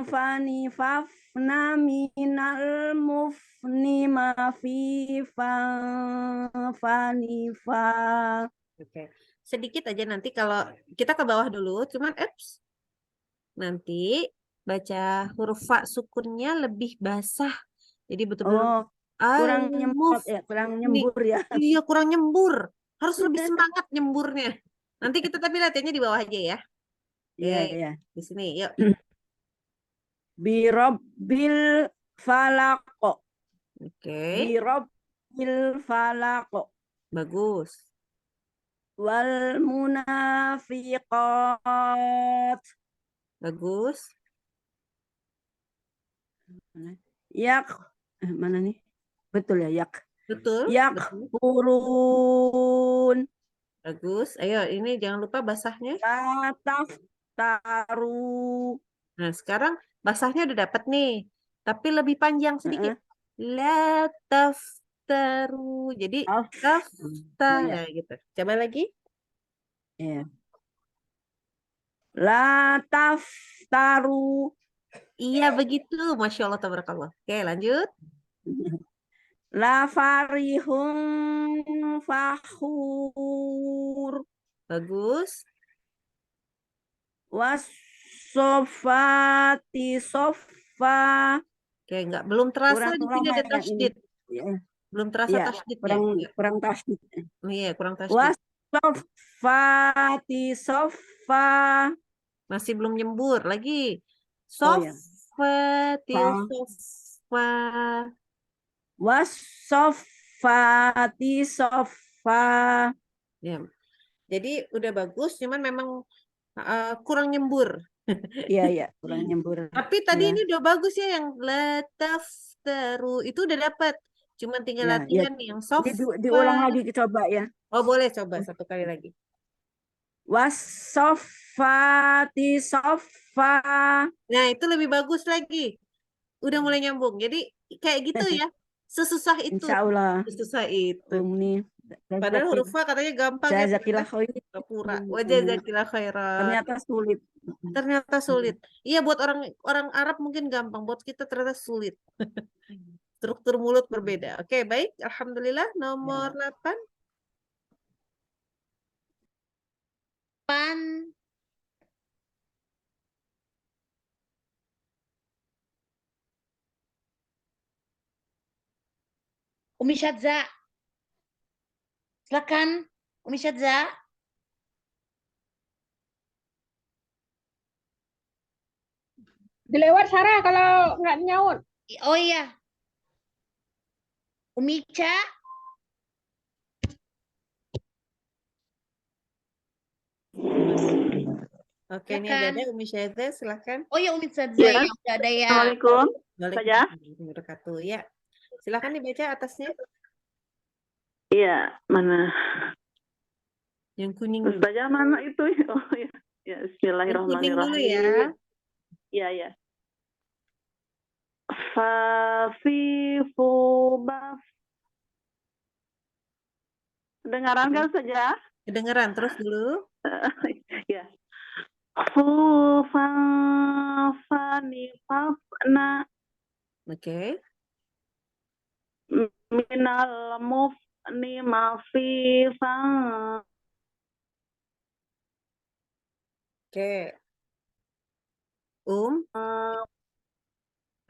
C: fani faf minal mufni ma fi fang fani fa.
B: Oke. Sedikit aja nanti kalau kita ke bawah dulu, cuman nanti baca huruf fa sukunnya lebih basah. Jadi betul-betul
C: Oh, kurang nyemprot
B: al-mufni.
C: ya, kurang nyembur ya.
B: Iya, kurang nyembur. Harus lebih semangat nyemburnya. Nanti kita tapi latihannya di bawah aja ya.
C: Iya,
B: Oke,
C: iya.
B: di sini yuk.
C: Birabbil falaq.
B: Oke,
C: Birabbil falaq.
B: bagus.
C: Wal munafiqat.
B: Bagus.
C: Yak. Mana nih? Betul ya, yak.
B: Betul.
C: Yak
B: Betul.
C: burun.
B: Bagus. Ayo, ini jangan lupa basahnya.
C: La taftaru.
B: Nah, sekarang basahnya udah dapat nih. Tapi lebih panjang sedikit. La taftaru. Jadi tafta
C: Ya.
B: ya gitu. Coba lagi.
C: Iya. La taftaru.
B: Iya begitu. Masya Allah tabarakallah. Oke, lanjut.
C: La farihun fakhur.
B: Bagus.
C: Wasofati sofa.
B: Oke, belum terasa di sini ada
C: Kurang
B: tasydid.
C: ya.
B: Belum terasa
C: Iya,
B: tasydidnya.
C: kurang tasydid.
B: Iya, kurang tasydid.
C: Wasofati sofa.
B: Masih belum nyembur lagi.
C: Oh, ya.
B: Sofati sofa.
C: Wasofati sofa.
B: Ya. Jadi udah bagus, cuman memang kurang nyembur.
C: Iya, kurang nyembur.
B: Tapi tadi
C: Ya.
B: ini udah bagus ya yang lataftaru itu udah dapat. Cuman tinggal
C: Ya,
B: latihan nih yang soft.
C: Diulang lagi coba ya.
B: Oh, boleh coba satu kali lagi.
C: Wasofati sofa.
B: Nah, itu lebih bagus lagi. Udah mulai nyambung. Jadi kayak gitu ya. Sesusah itu.
C: Insya Allah.
B: Sesusah itu.
C: Ini
B: Padahal huruf fa katanya gampang ya.
C: jazakillah khair.
B: Pura. Wajazakillah khairan.
C: Ternyata sulit.
B: Ternyata sulit. Iya, buat orang Arab mungkin gampang. Buat kita ternyata sulit. Struktur mulut berbeda. Oke, baik. Alhamdulillah. Nomor 8.
A: Umi Syadza. Silakan, Umi Syadza.
C: Dilewat Sarah kalau nggak nyaut.
A: Oh iya. Umi Ica.
B: Oke, ini
A: Silakan.
B: ada Umi Syahida, silakan.
A: Oh ya, Umi Syadza
D: Ya.
A: ya, udah ada ya.
D: Assalamualaikum. Saja?
B: Waalaikumsalam wabarakatuh. Ya, silakan dibaca atasnya.
D: Iya, mana?
B: Yang kuning dulu.
D: Saja mana itu? Oh ya. Ya,
B: Yang kuning dulu ya.
D: Bismillahirrahmanirrahim. Iya, ya. Fasifu baf. Kedengaran kan saja?
B: Kedengeran terus dulu.
D: Ya. Fufafani fafna
B: Oke.
D: minal mufni mafifan.
B: Oke.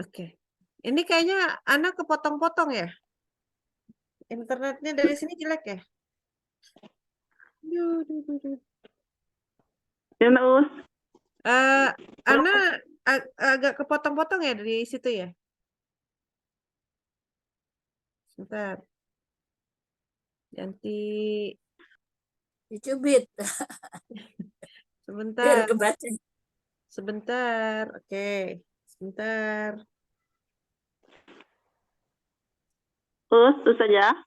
B: Oke. Ini kayaknya anak kepotong-potong ya. Internetnya dari sini jelek ya. Duh, duh, duh, duh.
D: Yunus.
B: Ana agak kepotong-potong ya dari situ ya. Sebentar. Ganti
C: Dicubit
B: sebentar.
C: kebaca.
B: Sebentar. Oke. Sebentar.
D: Terus saja.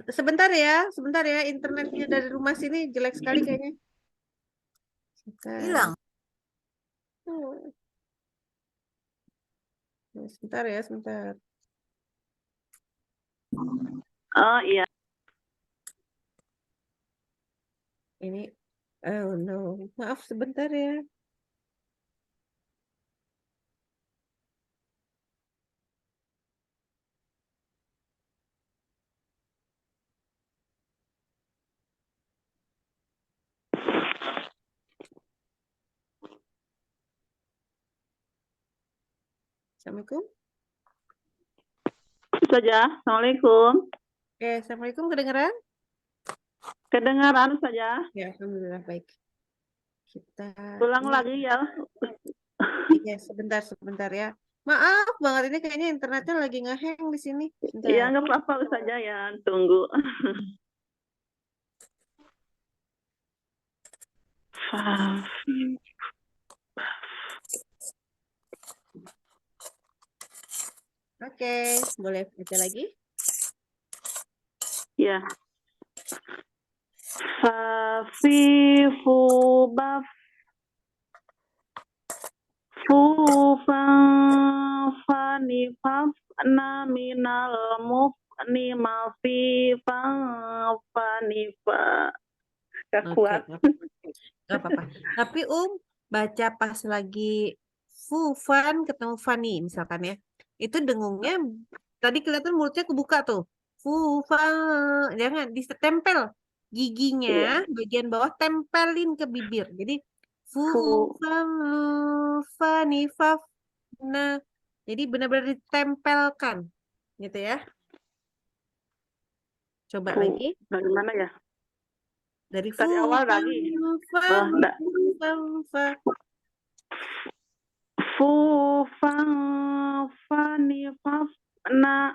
B: Sebentar ya. Internetnya dari rumah sini jelek sekali kayaknya. Sebentar.
C: Hilang.
B: Sebentar ya, sebentar.
D: Oh iya.
B: Ini, oh no, maaf sebentar ya. Assalamualaikum.
D: Saja. Assalamualaikum.
B: Oke, Assalamualaikum kedengeran?
D: Kedengaran saja.
B: Ya, alhamdulillah baik. Kita
D: Ulang
B: ini-
D: lagi ya.
B: Iya, sebentar ya. Maaf banget ini kayaknya internetnya lagi ngeheng di sini. Sebentar.
D: Iya, nggak apa-apa saja ya. Tunggu.
B: Oke, boleh baca lagi?
D: Ya. Fafifu baf. Fufan fani fafna minal mufni mafifan fani fa. Gak
B: Oke,
D: kuat.
B: nggak apa-apa. Tapi baca pas lagi Fufan ketemu Fani misalkan ya. Itu dengungnya tadi kelihatan mulutnya kebuka tuh. Fufan, jangan ditempel giginya bagian bawah tempelin ke bibir. Jadi Fufan Fani Fafna. Jadi benar-benar ditempelkan gitu ya. Coba lagi.
D: Dari mana ya?
B: Dari
D: Dari awal lagi. enggak. Fufan fani fafna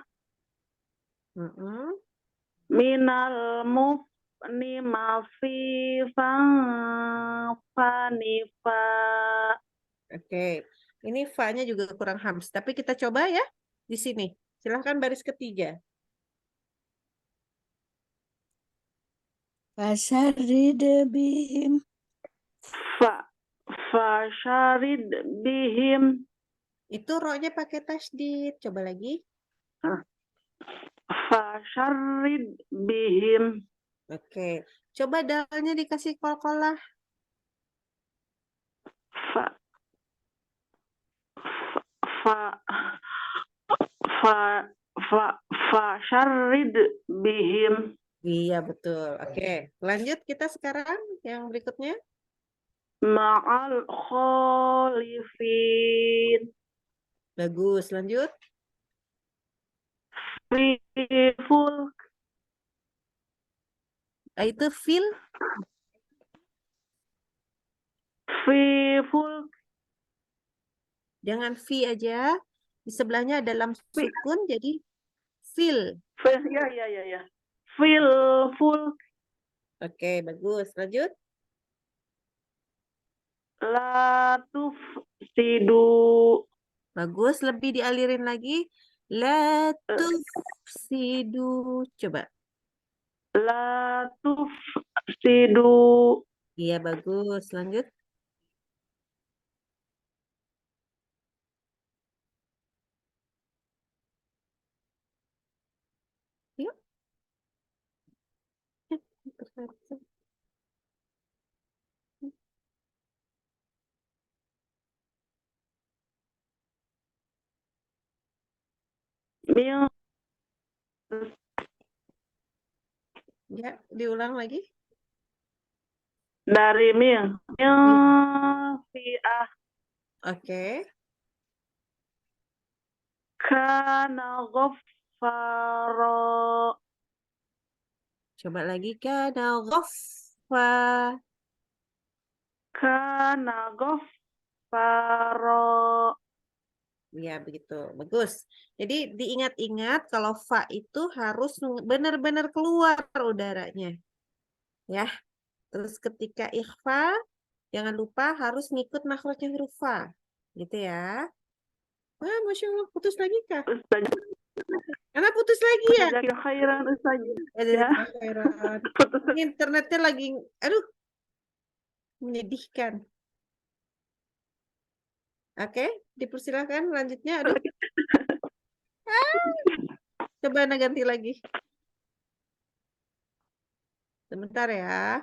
D: minal mufni mafifan fani fa.
B: Oke, ini fa-nya juga kurang hams, tapi kita coba ya di sini. Silahkan baris ketiga.
C: Fasyarrid bihim.
D: Fasyarid bihim.
B: Itu ro-nya pakai tasydid. Coba lagi.
D: Fasyarid bihim.
B: Oke, coba dalnya dikasih kol-kolah.
D: Fa fa fa fa fasyarid bihim.
B: Iya, betul. Oke, lanjut kita sekarang yang berikutnya.
D: Ma'al khalifin.
B: Bagus, lanjut.
F: Fulk.
B: Itu fil.
F: Fulk.
B: Jangan fi aja. Di sebelahnya ada lam sukun jadi fil.
F: Ya. Fulk.
B: Oke, bagus. Lanjut.
F: La tufsidu.
B: Bagus, lebih dialirin lagi. La tufsidu. Coba.
F: La tufsidu.
B: Iya, bagus. Lanjut. Yuk.
F: Mil.
B: Ya, diulang lagi.
F: Dari mil. Fi'ah.
B: Oke.
F: Kana ghaffara.
B: Coba lagi. Kana ghaffa.
F: Kana ghaffara.
B: Ya, begitu. Bagus. Jadi diingat-ingat kalau fa itu harus benar-benar keluar udaranya. Ya. Terus ketika ikhfa, jangan lupa harus ngikut makhrajnya huruf fa. Gitu ya. Wah, Masya Allah, putus lagi kah?
F: Ustaz,
B: Anak putus lagi ya?
F: jazakallahu khairan Ustaz.
B: Ya.
F: Ya. Putus.
B: Ini internetnya lagi, aduh, menyedihkan. Oke, dipersilakan lanjutnya. Aduh, coba Ana ganti lagi. Sebentar ya.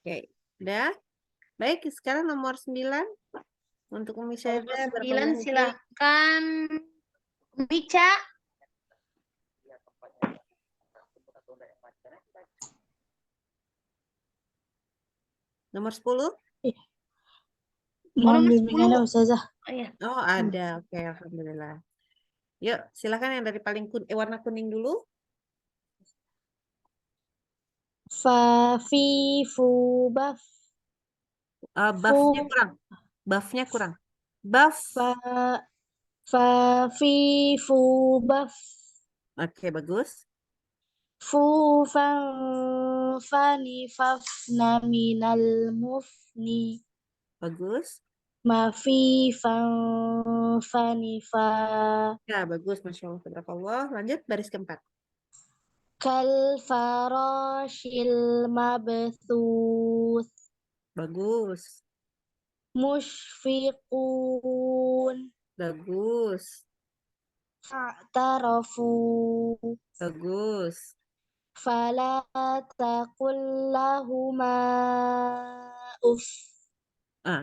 B: Oke, udah. Baik, sekarang nomor 9 untuk Umi Syahida
A: Nomor 9
B: berpeluang.
A: silakan Mica.
B: Nomor 10.
C: Mohon
A: nomor
C: bimbingannya
A: 10.
C: Ustazah.
A: Oh iya.
B: Oh, ada. Oke, alhamdulillah. Yuk, silakan yang dari paling warna kuning dulu.
C: Fa, fi, fu, baf.
B: Buff-nya kurang. Buff-nya kurang. Buff.
C: Fa, fa, fi, fu, baf.
B: Oke, bagus.
C: Fu, fan, fani, fafna, minal, mufni.
B: Bagus.
C: Ma, fi, fan, fani, fa.
B: Ya, bagus. Masya Allah. Tabarakallah. Lanjut, baris keempat.
C: Kal, farashil, mabthuth.
B: Bagus.
C: Mushfiqun.
B: Bagus.
C: Fa'tarafu.
B: Bagus.
C: Fala taqul lahuma uff.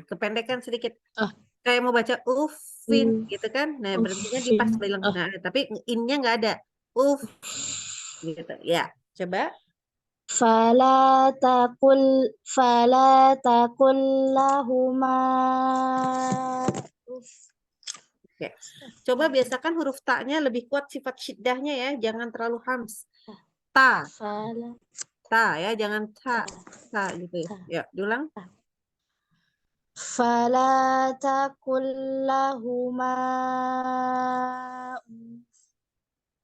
B: Kependekan sedikit.
C: Ah.
B: Kayak mau baca uffin
C: Uff.
B: gitu kan. Nah, berhentinya di pas
C: Uffin.
B: bilang.
C: Ah.
B: Nah, tapi in-nya nggak ada. Uff. Gitu. Ya, coba.
C: Fala taqul lahuma uff.
B: Oke. Coba biasakan huruf ta-nya lebih kuat sifat syiddahnya ya, jangan terlalu hams. Ta,
C: Fala
B: ta ya, jangan ta, ta gitu. Ya, diulang.
C: Fala taqul lahuma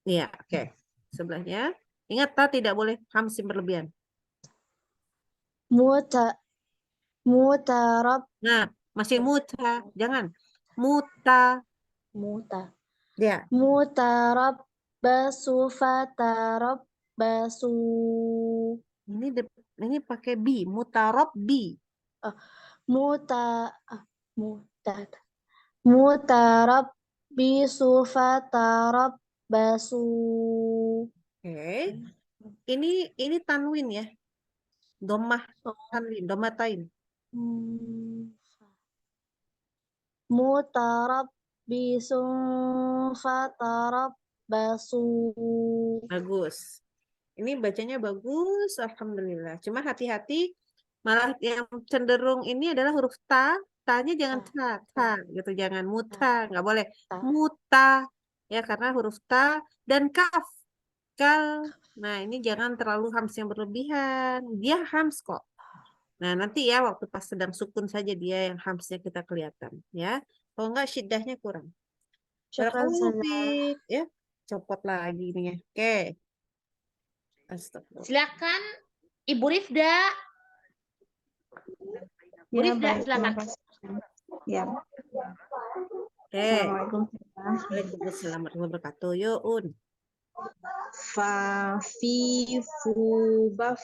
B: Iya, oke. Sebelahnya. Ingat ta tidak boleh hams yang berlebihan.
C: mutarab
B: Nah, masih muta, jangan. Muta. Ya,
C: mutarab basu fatarab basu
B: ini pakai bi, mutarob bi.
C: muta muta mutarab bisu fatarab basu.
B: Oke. Ini tanwin ya. Domah tanwin, domatain.
C: mutarabbisun fatarabbasu.
B: Bagus. Ini bacanya bagus, alhamdulillah. Cuma hati-hati, malah yang cenderung ini adalah huruf ta. Ta-nya jangan ta gitu, jangan muta, nggak boleh
C: Ta.
B: muta ya karena huruf ta dan kaf. Kal. Nah, ini jangan terlalu hams yang berlebihan. Dia hams kok. Nah, nanti ya waktu pas sedang sukun saja dia yang hamsnya kita kelihatan ya. Kalau enggak syiddahnya kurang.
C: Syukran
B: Barakallahu
C: sana.
B: fiik, ya. Copot lagi nih ya. Oke. Astagfirullah.
A: Silakan Ibu Rifda. Bu
C: Ya,
A: Rifda,
C: baik. Terima
A: silakan.
C: kasih. Ya.
B: Oke.
C: Assalamualaikum.
B: Waalaikumsalam warahmatullahi wabarakatuh. Yuk, Un.
C: Fa fi fu baf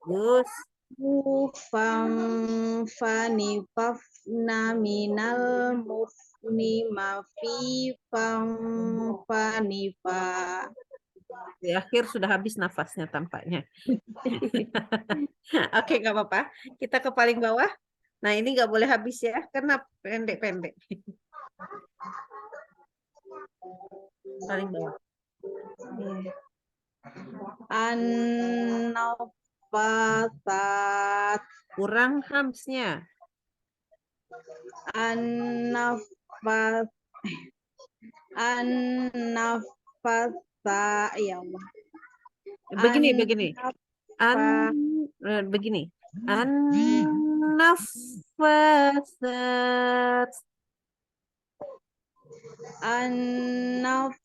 B: Gus.
C: fu fam fani fafna minal mufni ma fi fam fani fa.
B: Di akhir sudah habis nafasnya tampaknya. Oke, nggak apa-apa. Kita ke paling bawah. Nah, ini nggak boleh habis ya, karena pendek-pendek. Paling bawah.
C: An-nafatat
B: Kurang hamsnya.
C: an-nafat an-nafata ya Allah.
B: Begini. Begini. An-nafasat.
C: An-nafasat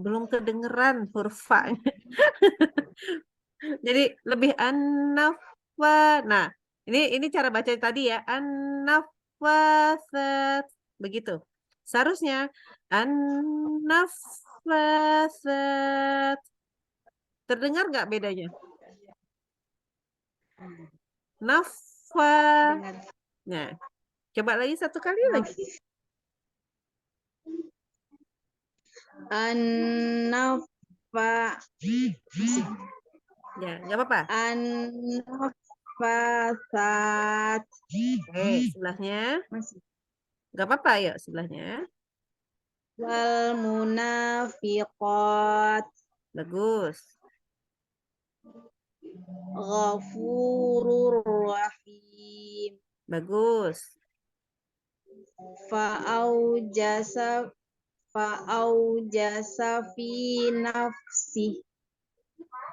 B: Belum kedengeran huruf fa-nya. Jadi lebih an-nafa. Nah, ini cara baca tadi ya. An-nafasat. Begitu. Seharusnya an-nafasat. Terdengar nggak bedanya? Nafa. Nah, coba lagi satu kali lagi.
C: an-nafa
B: Ya, nggak apa-apa.
C: an-nafasat
B: Oke, sebelahnya.
C: masih
B: Nggak apa-apa, yuk sebelahnya.
C: wal munafiqat
B: Bagus.
C: ghafurur rahim
B: Bagus.
C: fa'aujasa fi nafsi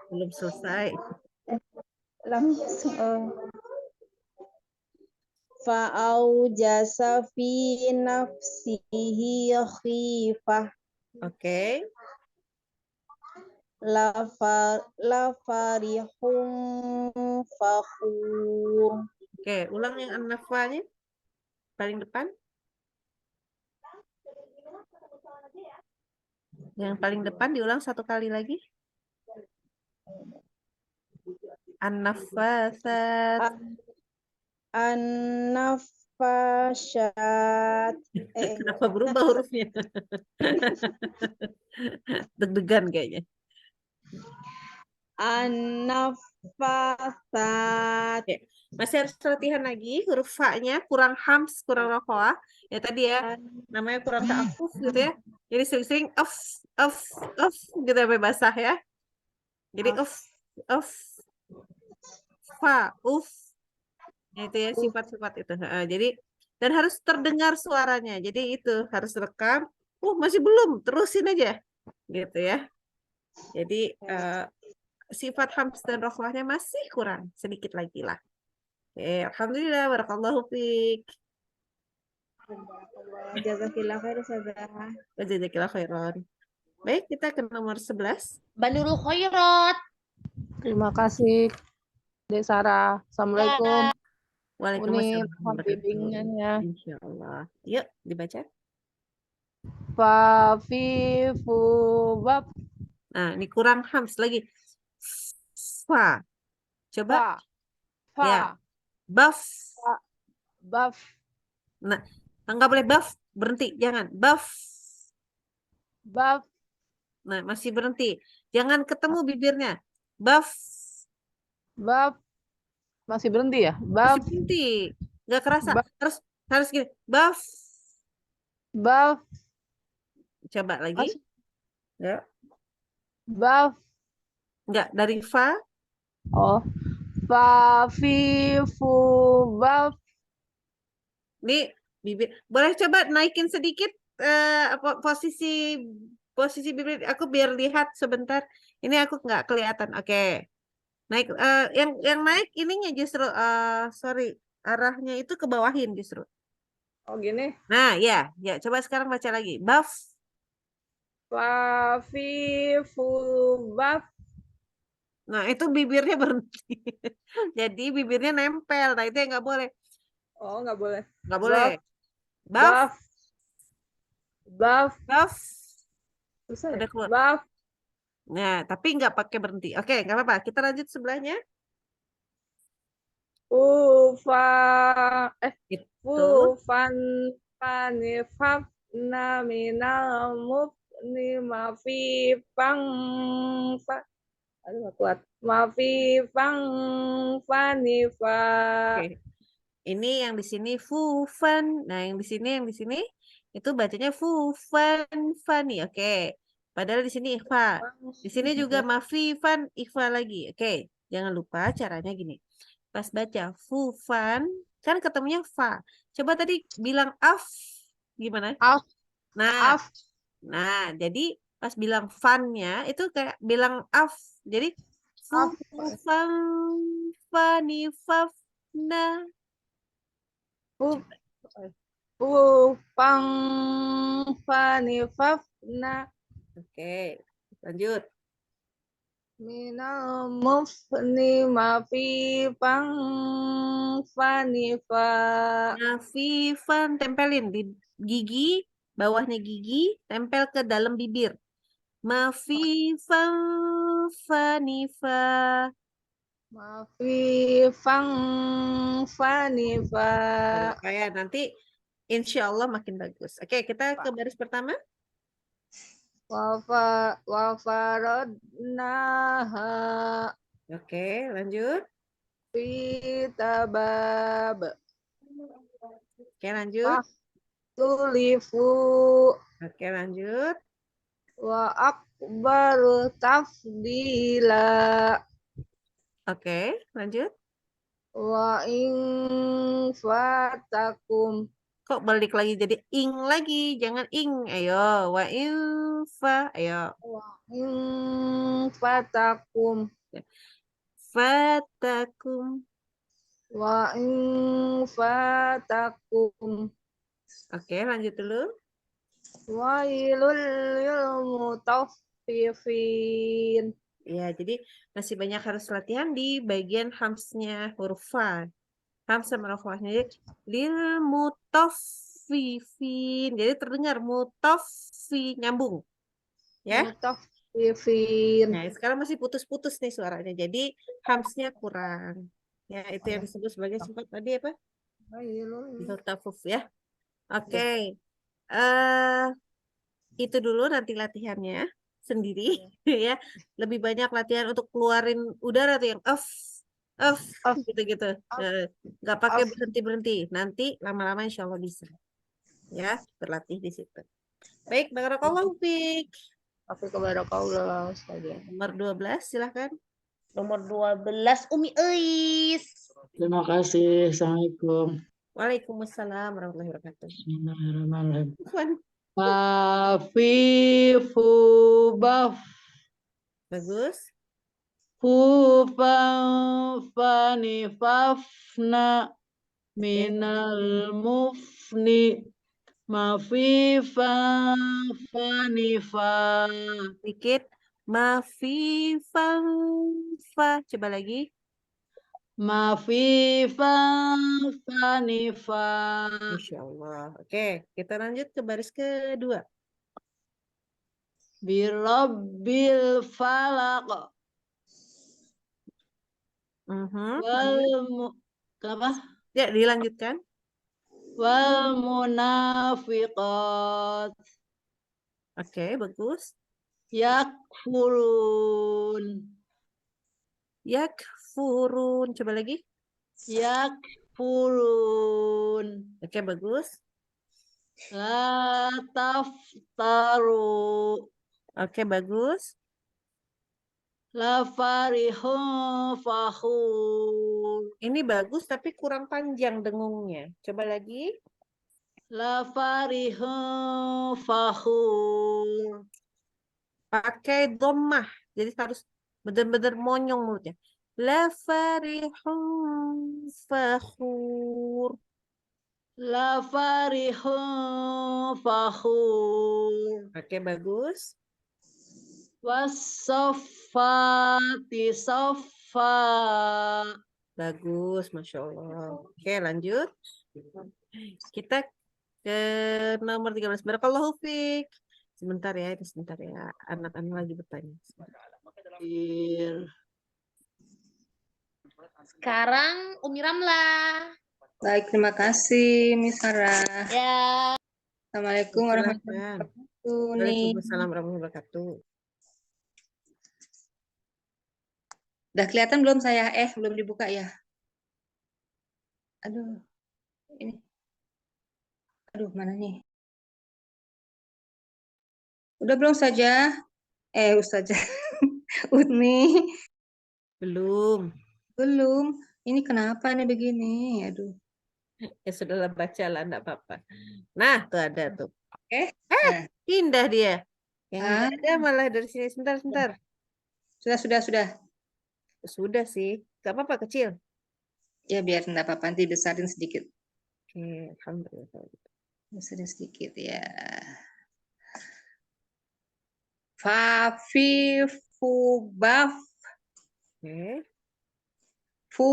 B: Belum selesai.
C: fa'aujasa fi nafsihi khifah
B: Oke.
C: la farihun fakhur.
B: Oke, ulang yang an-nafanya. Paling depan. Yang paling depan diulang satu kali lagi. An-nafasat.
C: An-nafasat
B: Kenapa berubah hurufnya? Deg-degan kayaknya.
C: an-nafasat
B: Oke. Masih harus latihan lagi huruf fa-nya kurang hams, kurang rokoah. Ya tadi ya, namanya kurang ta'afuf gitu ya. Jadi sering-sering of gitu sampai basah ya. Jadi fa, itu ya sifat-sifat itu. Jadi dan harus terdengar suaranya. Jadi itu harus rekam. Masih belum, terusin aja. Gitu ya. Jadi sifat hams dan rokoahnya masih kurang, sedikit lagi lah. Alhamdulillah, barakallahu fiik.
C: Jazakillah khair Ustazah.
B: Jazakallahu khairan. Baik, kita ke nomor 11.
A: Banurul Khairat.
F: Terima kasih, Dek Sarah. Assalamualaikum.
B: Waalaikumsalam
F: Mohon bimbingannya.
B: Insyaallah. Yuk, dibaca.
F: Fa fi fu bab
B: Nah, ini kurang hams lagi. Fa. Coba.
F: fa
B: Ya. Baf.
F: baf
B: Nah, nggak boleh baf. Berhenti. Jangan. Baf.
F: baf
B: Nah, masih berhenti. Jangan ketemu bibirnya. Baf.
F: baf masih berhenti ya?
B: Masih
F: Baf
B: berhenti. nggak kerasa.
F: Ba-
B: Harus gini. Baf.
F: Baf.
B: Coba lagi. Ya.
F: Baf.
B: Nggak dari fa.
F: Oh. Fa, fi, fu, baf.
B: Nih bibir. Boleh coba naikin sedikit posisi bibir. Aku biar lihat sebentar. Ini aku nggak kelihatan. Oke. Naik yang naik ininya justru sorry, arahnya itu ke bawahin justru.
F: Oh, gini.
B: Nah, ya, coba sekarang baca lagi. Baf.
F: Fa, fi, fu, baf.
B: Nah, itu bibirnya berhenti. Jadi bibirnya nempel. Nah, itu yang nggak boleh.
F: Oh, nggak boleh.
B: Nggak boleh. Baf.
F: Baf. Baf.
B: Baf.
F: Susah ya?
B: Udah keluar.
F: Baf.
B: Nah, tapi nggak pakai berhenti. Oke, nggak apa-apa. Kita lanjut sebelahnya.
F: Ufa.
B: Itu.
F: Fan fanifaf minal mufni mafi pang fa aduh nggak kuat mafi pang fanifa.
B: Oke. Ini yang di sini Fufan. Nah, yang di sini itu bacanya Fufan Fani. Oke. Padahal di sini ikhfa. Di sini juga Mafifan ikhfa lagi. Oke. Jangan lupa caranya gini. Pas baca Fufan, kan ketemunya fa. Coba tadi bilang af. Gimana?
F: Af.
B: Nah,
F: Af.
B: jadi pas bilang fannya itu kayak bilang af. Jadi
F: Af.
B: Fufan Fani Fafna.
F: Fu fu pang fanifaf
B: Oke, lanjut.
F: minal mufni mafi pang fanifa.
B: Nafifan, tempelin di gigi, bawahnya gigi, tempel ke dalam bibir. Mafifan, fanifa.
F: Mafi fang fanifa.
B: Kayak nanti insya Allah makin bagus. Oke, kita ke baris pertama.
F: Wafarodnaha
B: Oke, lanjut.
F: fi tabab
B: Oke, lanjut.
F: tulifu
B: Oke, lanjut.
F: wa akbaru tafdila
B: Oke, lanjut.
F: wa in fatakum
B: Kok balik lagi jadi ing lagi? Jangan ing. Ayo, wa infa. Ayo.
F: wa in fatakum
B: Fatakum.
F: wa in fatakum
B: Oke, lanjut dulu.
F: wailul lil mutaffifin.
B: Ya, jadi masih banyak harus latihan di bagian hamsnya huruf fa. Hams sama rofahnya. Jadi, lil mutaffifin. Jadi terdengar mutaffi nyambung. Ya.
F: Mutaffifin.
B: Nah, sekarang masih putus-putus nih suaranya. Jadi hamsnya kurang. Ya, itu yang disebut sebagai sempat tadi apa? Mutafuf ya. Oke. Itu dulu nanti latihannya sendiri ya. Lebih banyak latihan untuk keluarin udara tuh yang off gitu-gitu. Nggak pakai berhenti-berhenti. Nanti lama-lama insya Allah bisa. Ya, berlatih di situ. Baik, barakallahu fiik.
F: Tapi kebarakallah sekalian.
B: Nomor 12 silahkan.
A: Nomor 12 Umi Eis.
G: Terima kasih. Assalamualaikum.
B: Waalaikumsalam warahmatullahi wabarakatuh.
G: Bismillahirrahmanirrahim.
B: Wan,
G: Fafi fu baf
B: bagus.
G: fu fan fani fafna minal mufni mafi fani fa
B: Dikit. Mafi fa. Coba lagi.
G: mafi fani fa
B: Masya Allah. Oke, kita lanjut ke baris kedua.
G: birabbil falaq kenapa?
B: Ya, dilanjutkan.
G: Wal munafiqat
B: Oke, bagus.
G: yakfurun
B: Yakfurun. Coba lagi.
G: yakfurun takfurun.
B: Oke, bagus.
G: La taftaru.
B: Oke, bagus.
G: La farihun fakhur.
B: Ini bagus tapi kurang panjang dengungnya. Coba lagi.
G: La farihun fakhur.
B: Pakai dhammah. Jadi harus benar-benar monyong mulutnya. La farihun fakhur.
G: La farihun fakhur.
B: Oke, bagus.
G: Wasaffati saffa.
B: Bagus, Masya Allah. Oke, lanjut. Kita ke nomor 13. Barakallahu fiik. Sebentar ya, itu sebentar ya. Anak-anak lagi bertanya.
A: Sekarang Umi Ramla.
F: Baik, terima kasih Miss Sarah.
A: Ya.
F: Assalamualaikum warahmatullahi
B: Silakan.
F: wabarakatuh. Nih,
B: Waalaikumsalam warahmatullahi wabarakatuh.
F: udah kelihatan belum saya? Belum dibuka ya? Aduh, ini. Aduh, mana nih? Udah belum saja? Ustazah. Utmi.
B: Belum.
F: Belum. Ini kenapa nih begini? Aduh.
B: Ya sudahlah, bacalah, enggak apa-apa. Nah, tuh ada tuh.
F: Oke. Nah.
B: Pindah dia. Yang
F: Ah.
B: ada malah dari sini. Sebentar.
F: Sudah.
B: Sudah sih. Gak apa-apa, kecil.
F: Ya, biar enggak apa-apa. Nanti besarin sedikit.
B: Oke, alhamdulillah.
F: Besarin sedikit ya. Fafi fubaf
B: Oke.
F: fu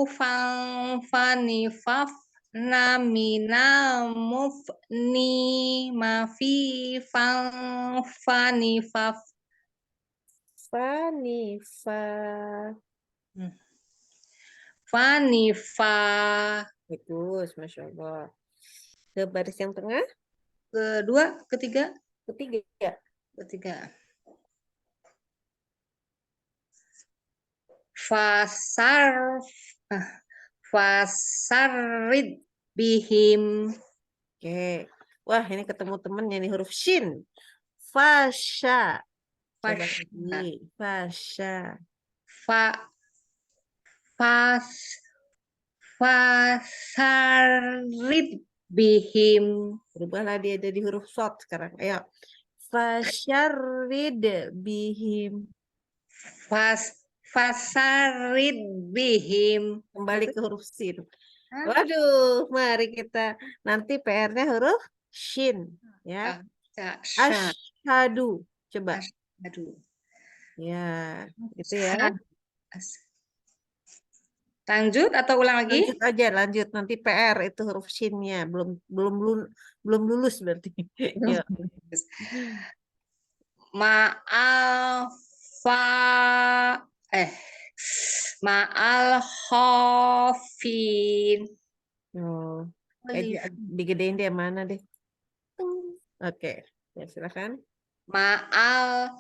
F: fang fani faf namina muf ni mafi fang fani faf fani fa.
B: Bagus, Masya Allah. Ke baris yang tengah.
F: Kedua, ketiga. Fasarid bihim.
B: Oke. Wah, ini ketemu temennya nih, huruf shin. Fasya. Coba lagi. Fasya.
F: Fasarid bihim.
B: Berubahlah dia jadi huruf short sekarang. Ayo. Fasyarid bihim.
F: Fasarid bihim.
B: Kembali ke huruf sin. Waduh, mari kita nanti PR-nya huruf shin, ya. Asyhadu. Coba.
F: Aduh.
B: Ya, gitu ya.
F: Lanjut atau ulang lagi?
B: Lanjut aja, lanjut. Nanti PR itu huruf shin-nya belum lulus berarti. Yuk.
F: Ma'al khafin.
B: Oh, digedein dia mana deh? Oke, ya silakan.
F: Ma'al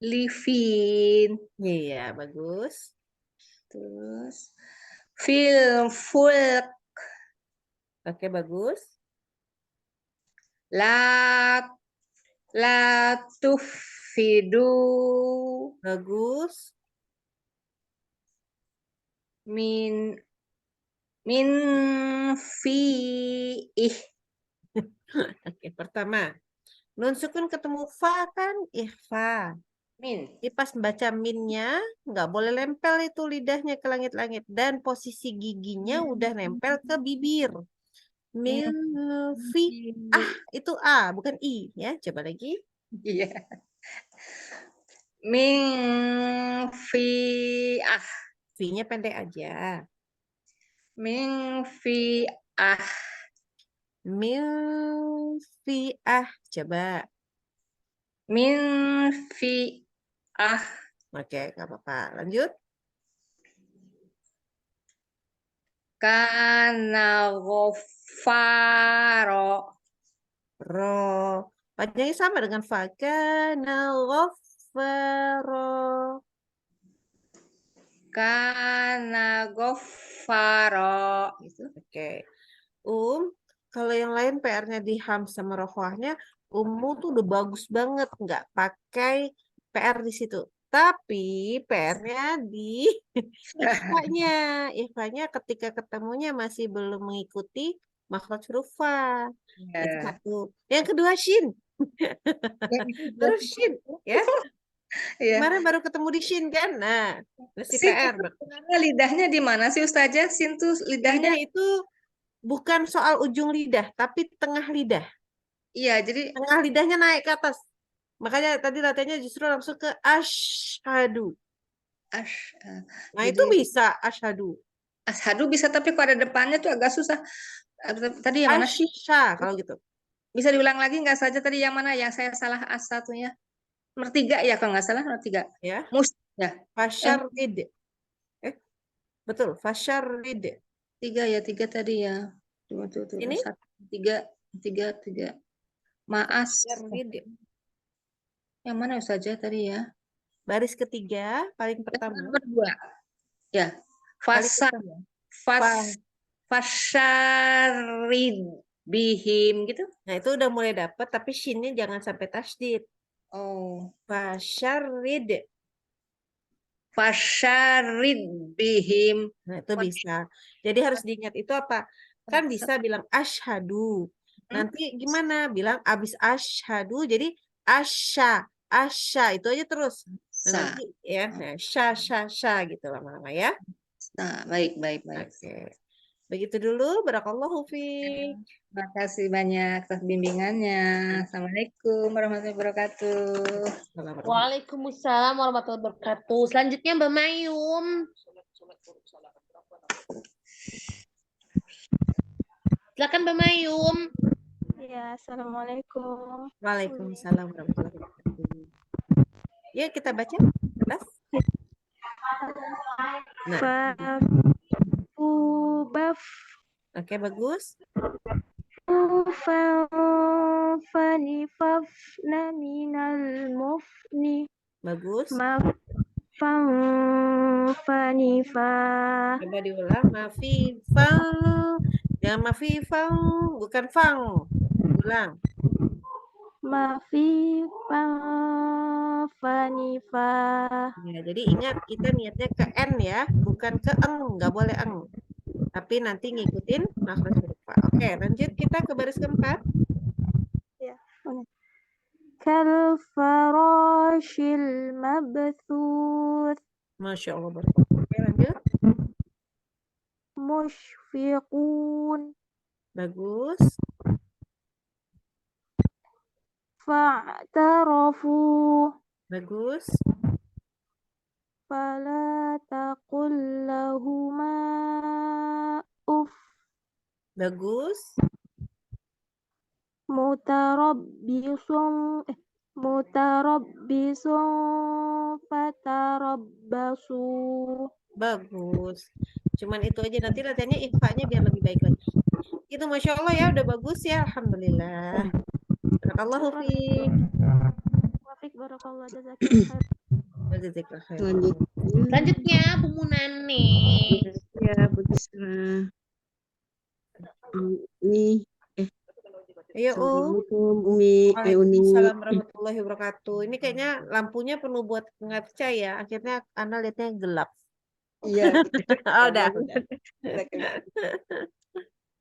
F: khalifin.
B: Iya, bagus.
F: Terus fil fulk.
B: Oke, bagus.
F: La tufidu.
B: Bagus.
F: Min fi'ih.
B: Oke, pertama. Nun sukun ketemu fa kan? Ikhfa.
F: Min.
B: Jadi pas baca minnya, nggak boleh lempel itu lidahnya ke langit-langit. Dan posisi giginya udah nempel ke bibir. Min fi'ah. Itu A, bukan I. Ya, coba lagi.
F: Iya. Min fi'ah.
B: V-nya pendek aja.
F: Min fi'ah.
B: Min fi'ah. Coba.
F: Min fi'ah.
B: Oke, nggak apa-apa. Lanjut.
F: Kana ghaffaro.
B: Ro. Panjangnya sama dengan fa. Kana ghaffaro.
F: Kana ghaffara gitu.
B: Oke. Kalau yang lain PR-nya di ham sama rohwahnya, tuh udah bagus banget, nggak pakai PR di situ. Tapi PR-nya di ikhfanya. Ikhfanya ketika ketemunya masih belum mengikuti makhraj huruf fa. Itu
F: Ya.
B: satu. Yang kedua shin. Terus shin, ya.
F: Iya.
B: Kemarin baru ketemu di shin kan? Nah, masih
F: Sin
B: PR.
F: itu sebenarnya lidahnya di mana sih Ustazah? Sin tuh lidahnya.
B: Lidah itu bukan soal ujung lidah, tapi tengah lidah.
F: Iya, jadi
B: Tengah lidahnya naik ke atas. Makanya tadi latihannya justru langsung ke asyhadu.
F: ash,
B: Nah,
F: jadi
B: itu bisa asyhadu.
F: ashadu bisa, tapi kalau ada depannya tuh agak susah. Tadi yang mana sih?
B: Asya kalau gitu.
F: Bisa diulang lagi nggak saja tadi yang mana yang saya salah as satunya? Nomor 3 ya kalau nggak salah, nomor 3.
B: Ya.
F: Ya.
B: Fasyarid. Betul, fasyarid.
F: 3 ya, 3 tadi ya. Tuh.
B: Ini?
F: 1, 3. Maas.
B: Fasyarid.
F: Yang mana saja tadi ya?
B: Baris ketiga, paling pertama.
F: Nomor 2. Ya.
B: Paling
F: Fasa.
B: pertama.
F: Fasyarid bihim gitu.
B: Nah, itu udah mulai dapat, tapi shinnya jangan sampai tasdid.
F: Oh.
B: Fasyarid.
F: Fasyarid bihim.
B: Nah, itu bisa. Jadi harus diingat itu apa? Kan bisa bilang asyhadu. Nanti gimana? Bilang abis asyhadu jadi asya itu aja terus. Nah, nanti ya, nah, sya gitu lama-lama ya.
F: Nah, baik.
B: Oke. Begitu dulu. Barakallahu fiik.
F: Terima kasih banyak atas bimbingannya. Assalamualaikum warahmatullahi wabarakatuh.
A: Waalaikumsalam warahmatullahi wabarakatuh. Selanjutnya Mbak Mayum. Silakan Mbak Mayum.
C: Ya, assalamualaikum.
B: Waalaikumsalam warahmatullahi wabarakatuh. Yuk kita baca. Kelas. Nah,
C: Fubaf
B: oke bagus.
C: fanifafna minal mufni
B: Bagus.
C: fanifa
B: Coba diulang. Mafifang. Jangan mafifang. Bukan fang. Ulang.
C: fanifa.
B: Ya, jadi ingat kita niatnya ke N ya. Bukan ke eng. Nggak boleh eng. Tapi nanti ngikutin makhraj huruf fa. Oke, lanjut kita ke baris keempat.
C: Kal farashil mabthuth
B: Masya Allah. Barakallah. Oke, lanjut.
C: mushfiqun
B: Bagus.
C: fa'tarafu
B: Bagus.
C: fala taqul lahuma uff
B: Bagus.
C: mutarabbisun fatarabbasu.
B: Bagus. Cuman itu aja, nanti latihannya ikhfa-nya biar lebih baik lagi. Itu Masya Allah ya, udah bagus ya. Alhamdulillah. Barakallahu fiik.
C: Wafik barakallah jazakallah.
B: Jazakallah khair.
A: Selanjutnya Bu Munani.
H: Ya, Budisra. Ini,
B: Ayo,
H: Assalamualaikum, Uni.
B: Waalaikumsalam warahmatullahi wabarakatuh. Ini kayaknya lampunya perlu buat ngaca ya. Akhirnya Anda lihatnya gelap.
H: Iya.
B: Oh, udah.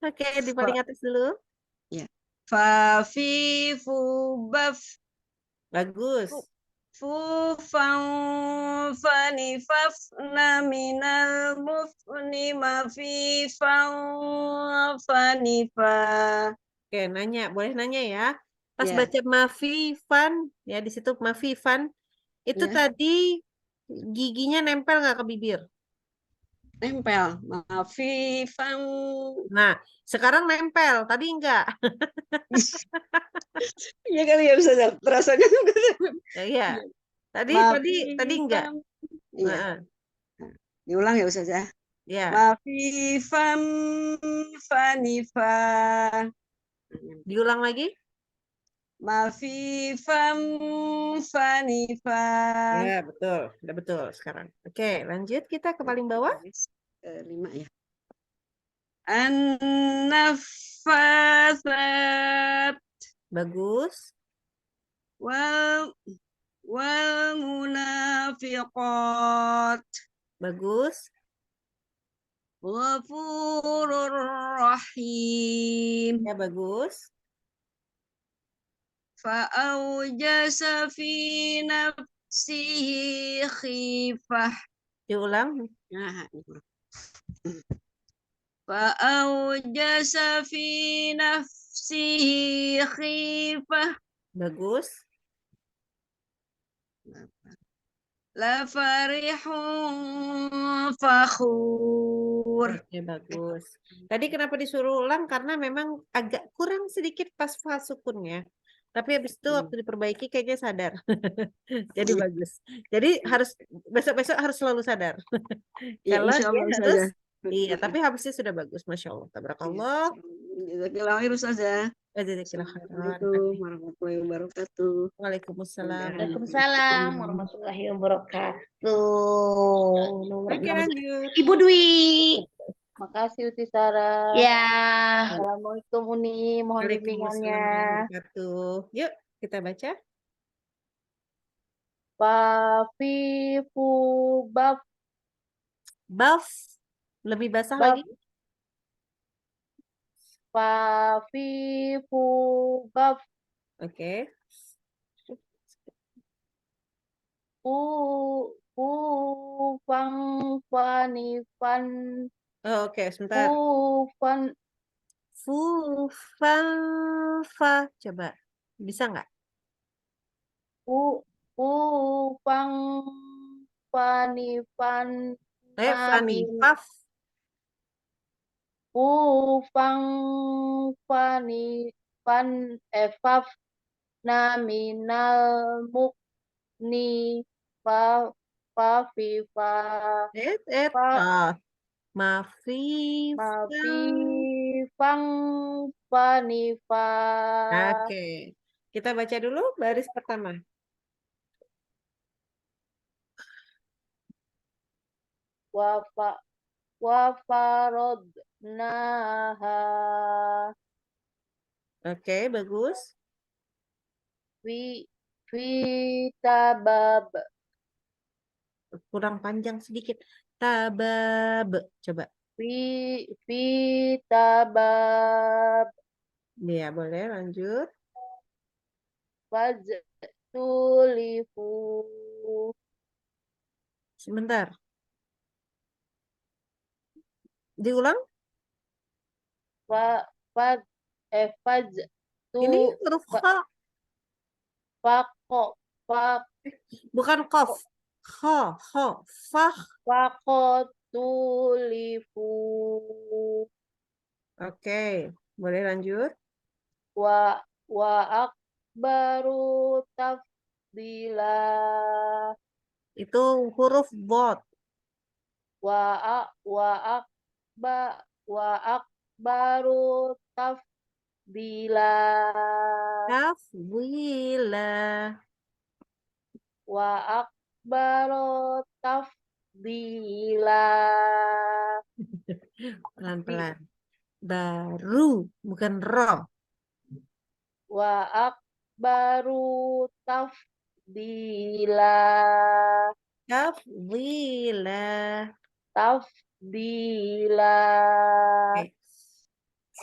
B: Oke, di paling atas dulu.
H: Fafi fubaf
B: Bagus.
H: fufan fanifafna minal mufni mafifan fanifa.
B: Oke, nanya. Boleh nanya ya. Pas
H: Ya.
B: baca mafifan, ya di situ mafifan, itu
H: Ya.
B: tadi giginya nempel nggak ke bibir?
H: Nempel. Mafifan.
B: Nah, sekarang nempel. Tadi enggak.
H: Iya kali ya bisa rasanya juga.
B: Ya, iya. Tadi enggak.
H: Iya.
B: Nah,
H: Diulang ya Ustazah.
B: ya.
H: Mafifan fanifa.
B: Diulang lagi.
H: Ma fi fam fanifa.
B: Ya, betul. Udah betul sekarang. Oke, lanjut kita ke paling bawah.
H: 5 ya. An-naffasat
B: Bagus.
H: wal munafiqat
B: Bagus.
H: ghafurur rahim.
B: Ya, bagus.
H: Fa'aujasa fi nafsihi khifah.
B: Diulang.
H: Nah, fa'aujasa fi nafsihi khifah.
B: Bagus.
H: La farihun fakhur.
B: Oke, bagus. Tadi kenapa disuruh ulang? Karena memang agak kurang sedikit pas fa sukunnya. Tapi habis itu waktu diperbaiki kayaknya sadar. Jadi bagus. Jadi harus besok-besok harus selalu sadar.
H: Ya,
B: Kalau
H: insya
B: dia
H: Allah
B: harus,
H: saja.
B: iya, tapi habisnya sudah bagus. Masya Allah. Tabarakallah.
H: Jazakallahu khairan saja.
B: Wajazakillah khairan.
H: Assalamualaikum warahmatullahi wabarakatuh.
B: Waalaikumsalam.
A: Waalaikumsalam warahmatullahi wabarakatuh.
B: Oke, lanjut.
A: Ibu Dwi.
G: Makasih Uti Sarah.
A: Ya.
G: Assalamualaikum Uni, mohon
B: Waalaikumsalam
G: bimbingannya.
B: warahmatullahi wabarakatuh. Yuk, kita baca.
G: Fafi fu baf
B: Buff. Lebih basah
G: Buff.
B: lagi.
G: fafi fu baf
B: Oke.
G: fu fang fani fan
B: Oh, oke, sebentar.
G: fu fan
B: Fu, fan, fa. Coba. Bisa nggak?
G: fu fang fani fan
B: Fani.
G: min
B: Faf.
G: fang fani fan faf na minal mukni fa fi fa fa
B: Ah. Mafi.
G: fi fang fani fa
B: Oke. Kita baca dulu baris pertama.
G: wa farodnaha
B: Oke, bagus.
G: fi tabab
B: Kurang panjang sedikit. Tabab. Coba.
G: fi tabab
B: Ya, boleh lanjut.
G: fajtulifu
B: Sebentar. Diulang.
G: faj
B: Ini huruf kha.
G: faqo
B: Bukan qaf. Kha. Fah.
G: faqotulifu
B: Oke. Boleh lanjut.
G: wa akbaru tafdila
B: Itu huruf dhad.
G: wa akbaru tafdila
B: Tafwila.
G: wa akbaru tafdila
B: Pelan-pelan. Baru. Bukan ro.
G: wa akbaru tafdila
B: Tafwila.
G: tafdila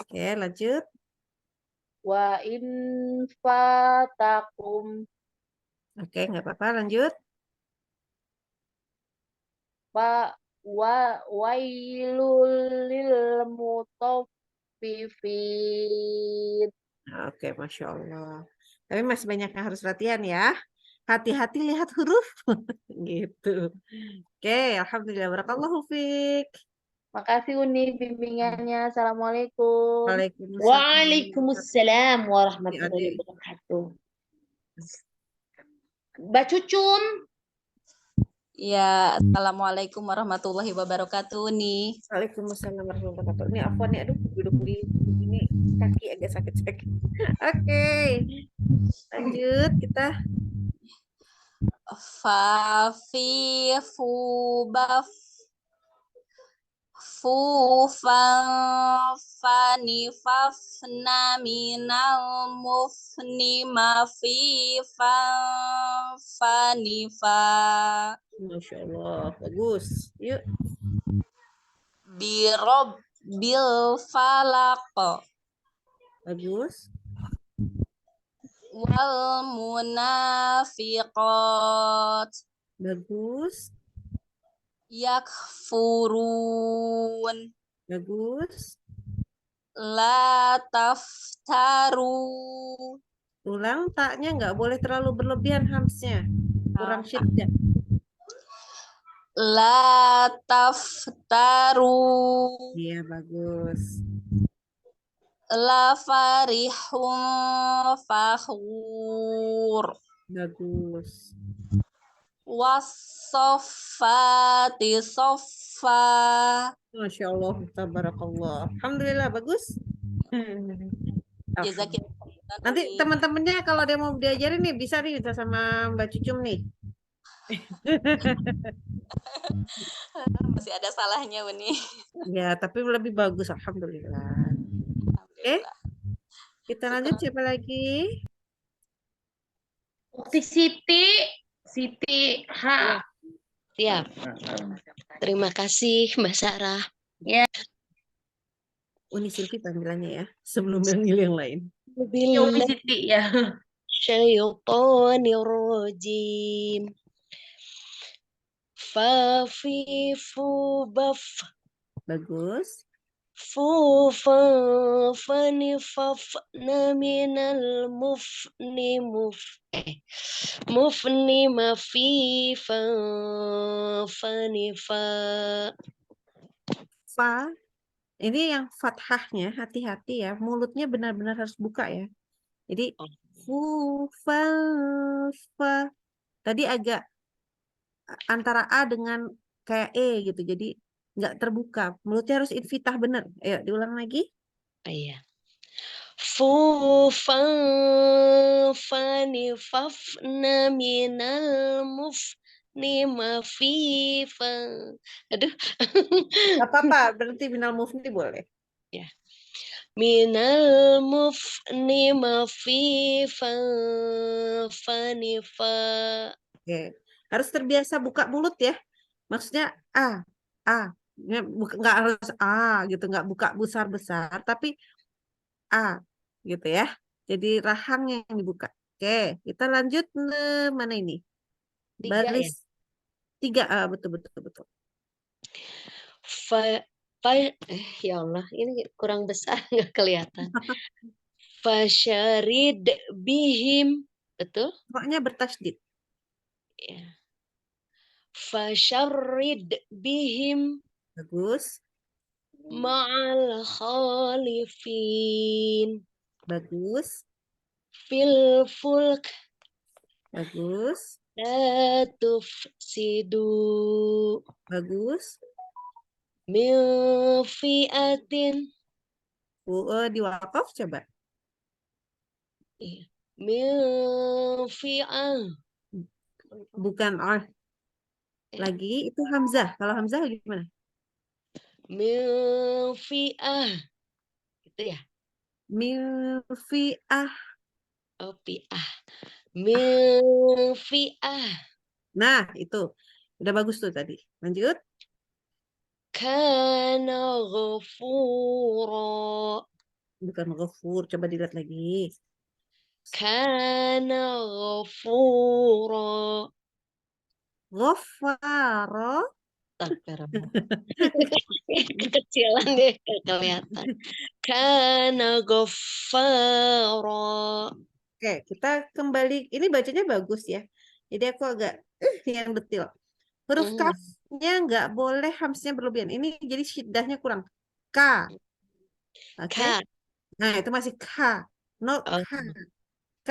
B: Oke, lanjut.
G: wa in fatakum
B: Oke, nggak apa-apa. Lanjut.
G: wailul lil mutaffifin.
B: Oke, Masya Allah. Tapi masih banyak yang harus latihan ya. Hati-hati lihat huruf. Gitu. Oke, Alhamdulillah. Barakallahu fiik.
G: Makasih Uni bimbingannya. Assalamualaikum.
A: Waalaikumsalam warahmatullahi wabarakatuh. Mbak Cucun.
I: Ya, Assalamualaikum warahmatullahi wabarakatuh nih.
B: Waalaikumsalam warahmatullahi wabarakatuh. Ini apa nih? Aduh, duduk di ini. kaki agak sakit-sakit. Oke, lanjut kita.
I: Fa fi fu baf fu fan fani fafna minal mufni ma fi fan fani fa
B: Masya Allah, bagus. Yuk,
I: birob bil falaq
B: bagus.
I: wal munafiqat
B: Bagus,
I: yakfurun
B: bagus.
I: la taftaru
B: Ulang taknya nggak boleh terlalu berlebihan hamsnya. Kurang syiddah.
I: la taftaru
B: Iya, bagus.
I: la farihum fakhur
B: Bagus.
I: wassafati soffa
B: Masya Allah, tabarakallah. Alhamdulillah, bagus.
I: Jazakillah.
B: Nanti teman-temannya kalau dia mau diajarin nih, bisa nih bisa sama Mbak Cucum nih.
I: Masih ada salahnya Uni.
B: Ya, tapi lebih bagus, alhamdulillah. Oke, kita lanjut siapa lagi?
A: Ukti Siti, Siti H.
J: Siap. Terima kasih Mbak Sarah.
A: Ya.
B: Uni Silvi panggilannya ya, sebelum manggil yang lain.
A: Ya, Uni Siti ya.
J: Syaitonir rajim. Fa fi fu baf
B: Bagus.
J: fu fa fani fafna minal mufni mufni ma fi fa fani fa
B: Fa, ini yang fathahnya hati-hati ya, mulutnya benar-benar harus buka ya. Jadi fu fa fa. Tadi agak antara A dengan kayak E gitu. Jadi nggak terbuka. Mulutnya harus infitah benar. Ayo diulang lagi.
J: Iya. Fu fa fani fafna minal mufni ma fi fa. Aduh.
B: Gak apa-apa, berarti minal mufni boleh.
J: Ya. Minal mufni ma fi fa fani fa.
B: Oke. Harus terbiasa buka mulut ya. Maksudnya A. Nggak harus A gitu, nggak buka besar-besar, tapi A gitu ya. Jadi rahangnya yang dibuka. Oke, kita lanjut mana ini?
J: Tiga ya?
B: Baris 3. Betul.
J: Ya Allah, ini kurang besar nggak kelihatan. Fasyarid bihim, betul?
B: Pokoknya bertasydid.
J: Ya. Fasyarid bihim
B: Bagus.
J: ma'al khalifin
B: Bagus.
J: fil fulk
B: Bagus.
J: la tufsidu
B: Bagus.
J: min fi'atin
B: Di wakaf coba.
J: min fi'ah.
B: Bukan lagi itu hamzah. Kalau hamzah gimana?
J: Min fi'ah. Gitu ya?
B: Min fi'ah.
J: Oh, fi'ah. Min fi'ah.
B: Nah, itu. Udah bagus tuh tadi. Lanjut.
J: Kana ghafura.
B: Bukan ghafur. Coba dilihat lagi.
J: Kana ghafura.
B: Ghafara.
J: Kekecilan deh kelihatan. Kana ghafara.
B: Oke, kita kembali. Ini bacanya bagus ya. Jadi aku agak yang detil. Huruf kafnya nggak boleh hamsnya berlebihan. Ini jadi syiddahnya kurang. K. Oke. Nah, itu masih K. No K.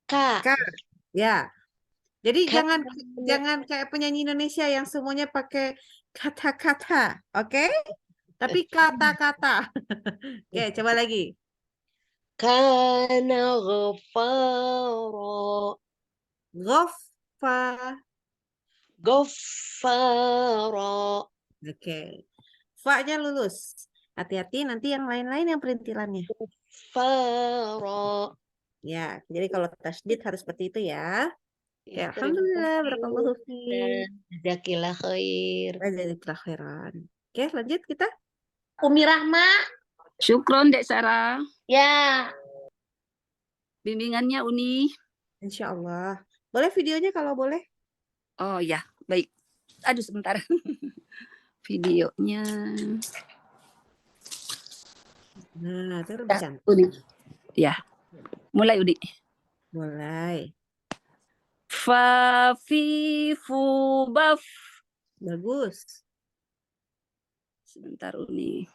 B: K. Ya. Jadi jangan kayak penyanyi Indonesia yang semuanya pakai kata-kata. Oke? Tapi kata-kata. Oke, coba lagi.
J: Kana ghafara.
B: Ghaffa.
J: Ghaffara.
B: Oke. Fa-nya lulus. Hati-hati nanti yang lain-lain yang perintilannya.
J: Ghaffara.
B: Ya, jadi kalau tasydid harus seperti itu ya. Oke,
J: Ya, terima
B: alhamdulillah,
J: kasih
B: barakallahu
J: Ustazah.
B: fiik.
J: Jazakillah khair.
B: Jazakallahu khairan. Oke, lanjut kita.
A: Umi Rahma,
K: Syukron Dek Sarah.
A: ya.
K: Bimbingannya Uni.
B: Insya Allah. Boleh videonya kalau boleh?
K: Oh ya, baik. Aduh sebentar. Videonya.
B: Nah, itu lebih
K: Ya,
B: cantik.
K: Uni. Ya. Mulai Uni.
B: Mulai.
K: Fa fi fu baf.
B: Bagus.
K: Sebentar Uni.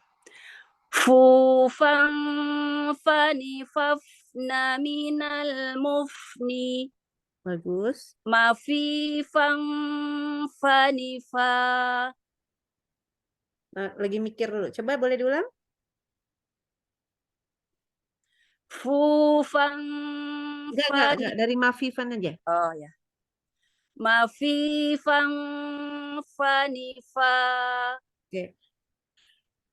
K: Fu fang fani fafna minal mufni.
B: Bagus.
K: Ma fi fang fani fa.
B: Nah, lagi mikir dulu. Coba boleh diulang?
K: Fu fang
B: Enggak.
K: fani.
B: Dari Mafifan aja.
K: Oh ya. Ma fi fang fani fa.
B: Oke.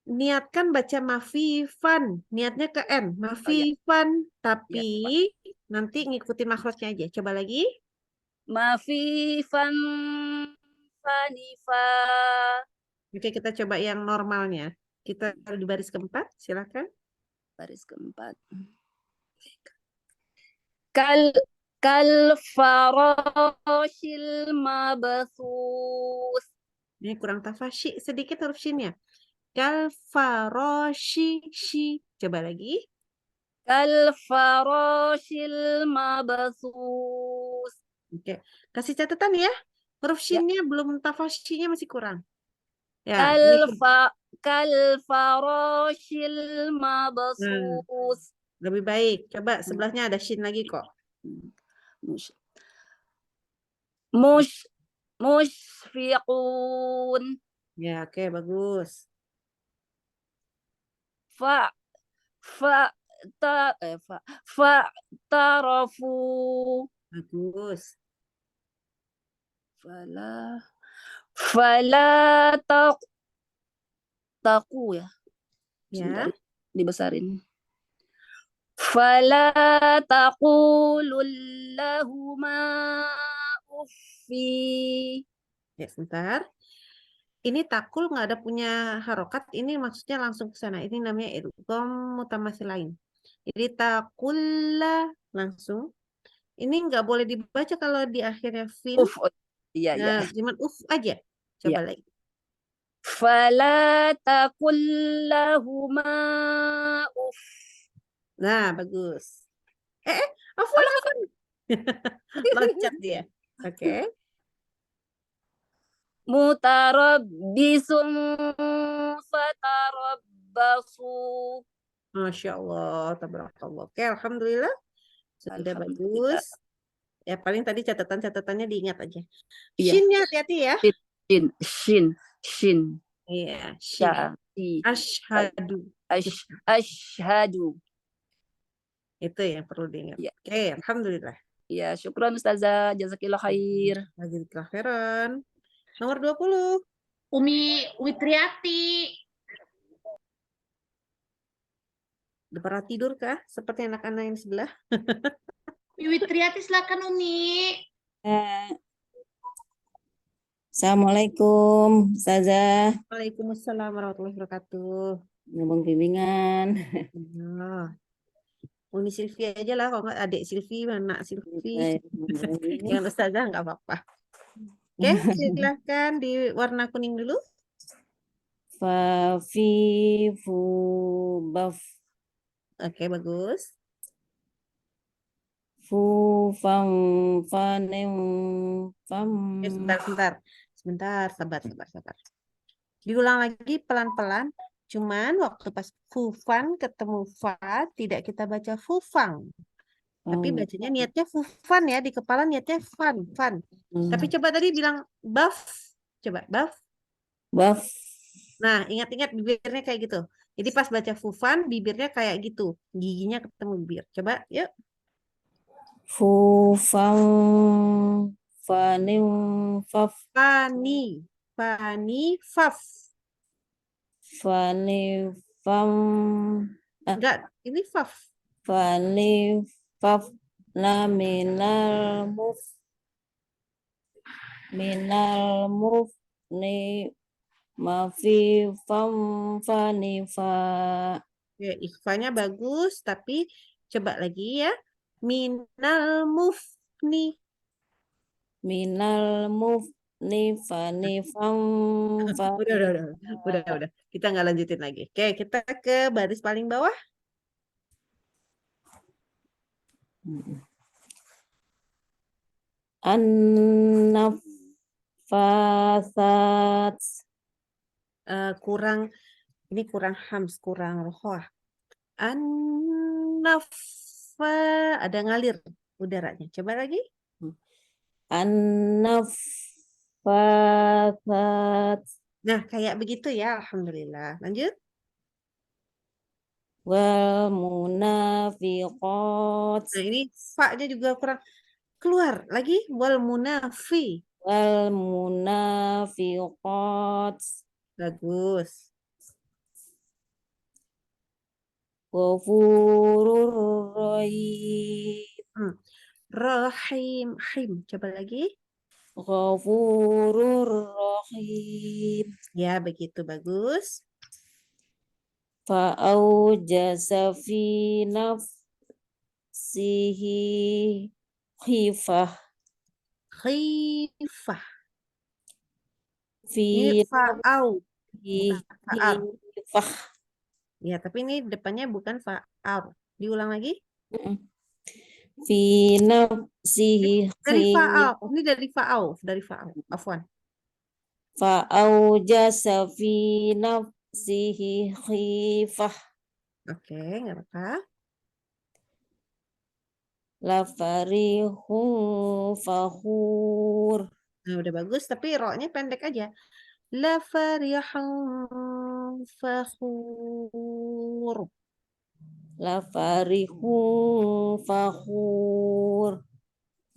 B: Niatkan baca Mafifan. Niatnya ke N. Mafifan. Tapi nanti ngikutin makhrajnya aja. Coba lagi.
K: Ma fi fang fani fa.
B: Oke, kita coba yang normalnya. Kita di baris keempat. Silakan.
K: Baris keempat. Kal farashil mabthus.
B: Ini kurang tafasyi sedikit huruf shinnya. Kal faroshi shi. Coba lagi.
K: Kal farashil mabthus.
B: Oke, kasih catatan ya. Huruf shinnya belum tafasyinya masih kurang. Ya,
K: Kal farashil mabthus.
B: lebih baik. Coba sebelahnya ada shin lagi kok.
K: Mushfiqun.
B: Ya, oke, bagus.
K: Tarafu.
B: Bagus.
K: Fala taku ya.
B: Ya.
K: Sebentar, dibesarin. Fala taqulul lahuma uffi.
B: Ya, sebentar. Ini takul nggak ada punya harokat. Ini maksudnya langsung ke sana. Ini namanya idgham mutamathilain. Jadi takulla langsung. Ini nggak boleh dibaca kalau di akhirnya fin.
K: Iya, iya.
B: Nah, cuman aja. Coba lagi.
K: Fala taqul lahuma uff.
B: Nah, bagus. Afwan. Loncat dia. Oke.
K: Mutarabbisun fatarabbasu.
B: Masya Allah, tabarakallah. Oke, alhamdulillah. Sudah bagus. Ya, paling tadi catatan-catatannya diingat aja.
K: Iya.
B: Shinnya hati-hati ya.
K: Shin.
B: Iya, shin. Ashhadu.
K: Ashhadu.
B: Itu yang perlu diingat.
K: Ya.
B: Oke, alhamdulillah.
K: Ya, syukran Ustazah. Jazakillah khair.
B: Jazakillah khairan. Nomor 20.
A: Umi Triati.
B: Udah pernah tidur kah? Seperti anak-anak yang sebelah.
A: Umi Triati silakan Umi.
H: Assalamualaikum, Ustazah.
B: Waalaikumsalam warahmatullahi wabarakatuh.
H: Ngomong bimbingan.
B: Nah, Uni Silvi aja lah, kalau nggak adik Silvi, anak Silvi. Yang Ustazah nggak apa-apa. Oke, silahkan di warna kuning dulu.
H: Fa fi fu baf.
B: Oke, bagus.
H: Fu fang fanem fam.
B: Sebentar, sabar. Diulang lagi pelan-pelan. Cuman waktu pas fufan ketemu fa, tidak kita baca fufang. Tapi bacanya niatnya fufan ya, di kepala niatnya fan. Tapi coba tadi bilang baf. Coba, baf.
H: Baf.
B: Nah, ingat-ingat bibirnya kayak gitu. Jadi pas baca fufan, bibirnya kayak gitu. Giginya ketemu bibir. Coba, yuk.
H: Fufang fanim faf
B: Fani. Fani, faf.
H: fani fam
B: Enggak, ini faf.
H: fani faf na minal muf ni mafi fam fani fa
B: Ya, ikhfanya bagus, tapi coba lagi ya. Minal mufni.
H: minal muf ni fani fam fani
B: Udah. Kita nggak lanjutin lagi. Oke, kita ke baris paling bawah.
H: An-nafasat
B: Kurang, ini kurang hams, kurang rohah. An-nafa, ada ngalir udaranya. Coba lagi.
H: an-nafasat
B: Nah, kayak begitu ya, alhamdulillah. Lanjut.
H: wal munafiqat
B: Nah, ini fa-nya juga kurang keluar. Lagi, wal munafi.
H: wal munafiqat
B: Bagus.
H: ghafurur rahim
B: Rahim, him. Coba lagi.
H: ghafurur rahim
B: Ya, begitu bagus.
H: fa'aujasa fi nafsihi khifah
B: Khifah.
H: fi
B: Ini fa'au, bukan fa'ar.
H: khifah
B: Ya, tapi ini depannya bukan fa'ar. Diulang lagi.
H: fi nafsihi
B: Dari fa'au.
H: khifah
B: Ini dari fa'au. Dari fa'au. Afwan.
H: fa'aujasa fi nafsihi khifah
B: Oke, nggak apa-apa.
H: la farihun fakhur
B: Nah, udah bagus, tapi ro-nya pendek aja. La farihun fakhur.
H: la farihun fakhur.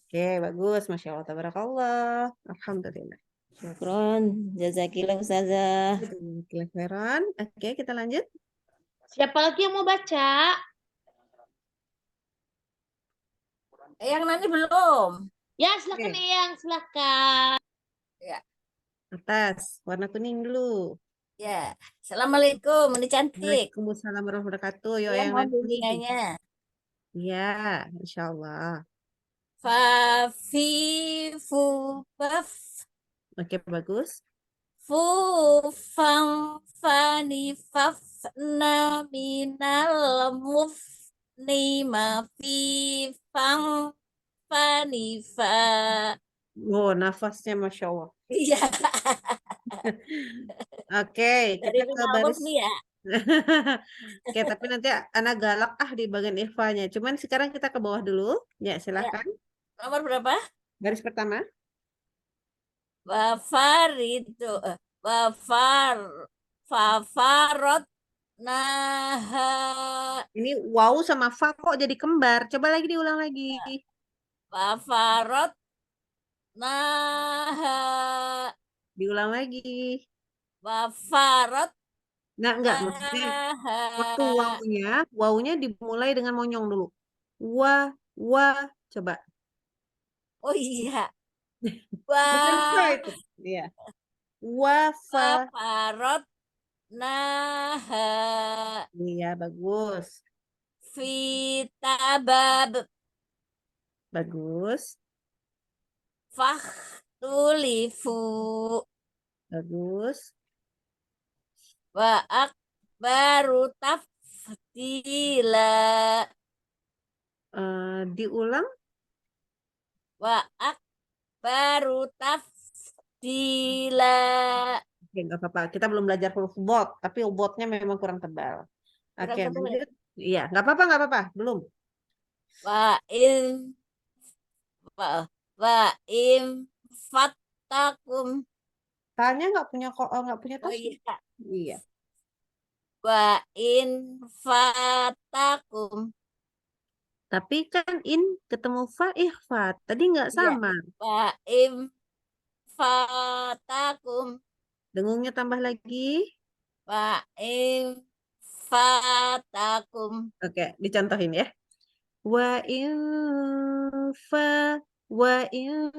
B: Oke, bagus. Masya Allah, tabarakallah. Alhamdulillah.
H: Syukron, jazakillah ustazah.
B: Khairan. Oke, kita lanjut.
A: Siapa lagi yang mau baca?
K: Yang nanti belum.
A: Ya, silakan
B: Oke.
A: Eyang, silakan.
B: Atas, warna kuning dulu.
K: Ya. Assalamualaikum, ini cantik.
B: Waalaikumsalam warahmatullahi wabarakatuh. Yuk,
K: Saya
B: yang
K: mau
B: nanti.
K: bimbingannya.
B: Ya, insya Allah.
K: Fa fi fu baf
B: Oke, bagus.
K: fu fang fani faf na minal muf ni ma fi fang fani fa.
B: Wow, nafasnya Masya Allah.
K: Iya,
B: Oke,
K: dari
B: kita ke
K: minal
B: baris.
K: muf nih ya.
B: Oke, tapi nanti anak galak di bagian ikhfanya. Cuman sekarang kita ke bawah dulu. Ya, silakan.
K: Nomor berapa?
B: Baris pertama.
K: Wafar itu wafar fafarot naha
B: Ini wow sama fa kok jadi kembar. Coba lagi diulang lagi.
K: wafarot naha
B: Diulang lagi.
K: wafarot
B: Nah, enggak. Maksudnya waktu
K: naha.
B: wawunya dimulai dengan monyong dulu. Wa, coba.
K: Oh iya,
B: Bukan fa itu. Iya. Wafa.
K: wafarot naha
B: Iya, bagus.
K: fitabab
B: Bagus.
K: fakhtulifu
B: Bagus.
K: wa akbaru tafdila
B: Diulang.
K: wa akbaru tafdila.
B: Oke, nggak apa-apa. Kita belum belajar huruf bot, tapi botnya memang kurang tebal.
K: Kurang
B: Oke,
K: tebal ya?
B: lanjut. Iya, nggak apa-apa. Belum.
K: Wa in wa in fattakum.
B: Tanya nggak punya
K: Oh
B: tasbih.
K: iya,
B: Iya.
H: Wa in fatakum.
B: Tapi kan in ketemu fa ikhfa. Tadi nggak
H: Iya.
B: sama.
H: Wa in fatakum.
B: Dengungnya tambah lagi.
H: Wa in fatakum.
B: Oke, dicontohin ya. Wa in fa wa in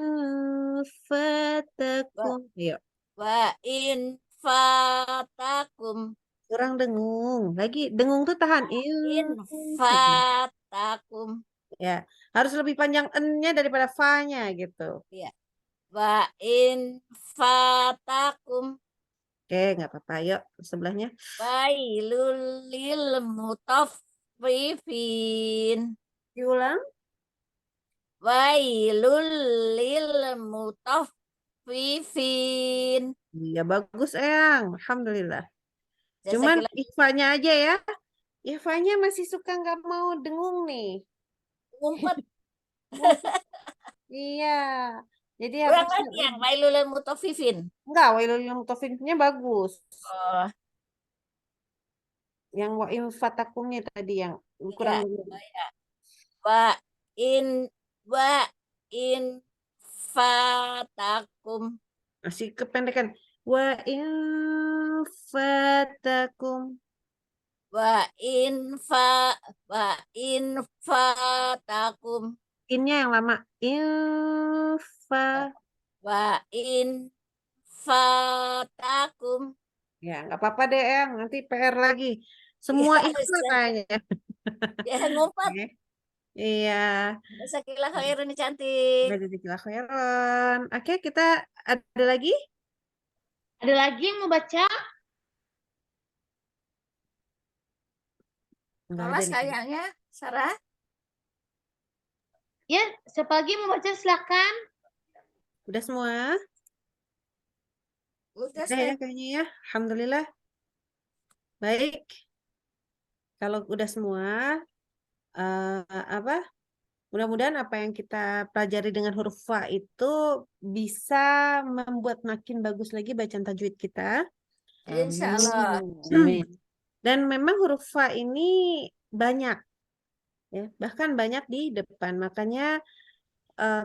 B: fatakum. Yuk,
H: Wa in fatakum.
B: kurang dengung. Lagi dengung tuh tahan.
H: In
B: Gitu.
H: fatakum.
B: Ya, harus lebih panjang n-nya daripada fa-nya gitu.
H: Iya. Wa in fatakum.
B: Oke, nggak apa-apa. Yuk, sebelahnya.
H: Wailul lil mutaffifin.
B: Diulang.
H: Wailul lil mutaffifin.
B: Iya, bagus, Eyang. Alhamdulillah. Cuman
H: Jazakillah.
B: ikhfa-nya aja ya. Ikhfa-nya masih suka nggak mau dengung nih.
H: Ngumpet.
B: Iya. Jadi
H: Ulang
B: harus
H: lagi yang wailul lil mutaffifin.
B: enggak, wailul lil mutaffifin-nya bagus.
H: Oh,
B: Yang wa in fatakumnya tadi yang
H: iya.
B: kurang
H: Oh, ya. Wa in wa in fatakum.
B: masih kependekan. Wa in fatakum.
H: Wa in fatakum.
B: Innya yang lama. Infa.
H: Wa in fatakum.
B: Ya, nggak apa-apa deh, Eyang. Nanti PR lagi. Semua
H: Iya,
B: ikhfa kayaknya.
H: ya ngumpet.
B: Oke. Iya.
H: Jazakillah khairan nih cantik.
B: Jazakallahu khairan. Oke, kita ada lagi?
A: Ada lagi yang mau baca?
B: Enggak ada
H: Awas
B: nih.
H: kayaknya, Sarah.
A: Ya, siapa lagi mau baca silakan.
B: Udah semua?
H: Udah
B: Udah ya kayaknya ya. Alhamdulillah. Baik. Kalau udah semua, apa? Mudah-mudahan apa yang kita pelajari dengan huruf fa itu bisa membuat makin bagus lagi bacaan tajwid kita.
H: Insya Allah.
B: Amin. Dan memang huruf fa ini banyak, ya, bahkan banyak di depan. Makanya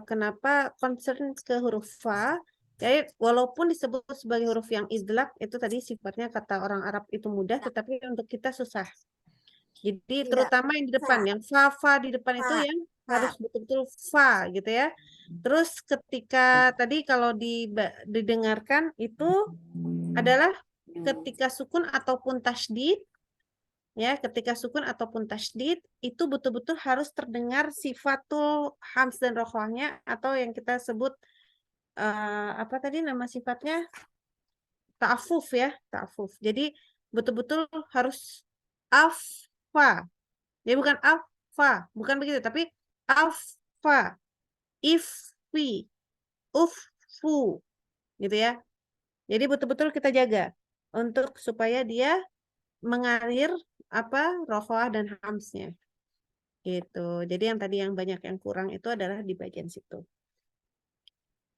B: kenapa concern ke huruf fa? Jadi walaupun disebut sebagai huruf yang idlaq, itu tadi sifatnya kata orang Arab itu mudah, tetapi untuk kita susah. Jadi terutama yang di depan, yang fa di depan itu yang harus betul-betul fa gitu ya. Terus ketika tadi kalau didengarkan itu adalah ketika sukun ataupun tasydid, ya, ketika sukun ataupun tasydid itu betul-betul harus terdengar sifatul hams dan rokhwahnya atau yang kita sebut apa tadi nama sifatnya, ta'afuf ya, ta'afuf. Jadi betul-betul harus alfa. Jadi bukan alfa, bukan begitu, tapi alfa, iffi, uffu, gitu ya. Jadi betul-betul kita jaga untuk supaya dia mengalir apa rokhwah dan hamsnya. Gitu. Jadi yang tadi yang banyak yang kurang itu adalah di bagian situ.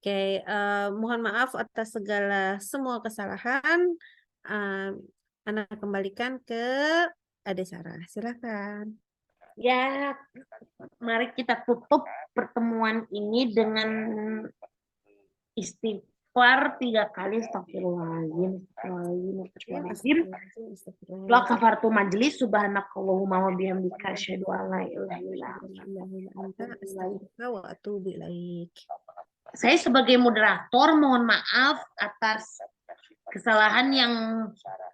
B: Oke, mohon maaf atas segala semua kesalahan. Ana kembalikan ke Ade Sarah. Silakan.
A: Ya, mari kita tutup pertemuan ini dengan istighfar 3 kali. Astagfirullahaladzim. Wa kafartu majlis subhanakallahumma wa bihamdika asyhadu an la ilaha illa anta
B: Astaghfiruka wa atubu ilaik.
A: Saya sebagai moderator mohon maaf atas kesalahan yang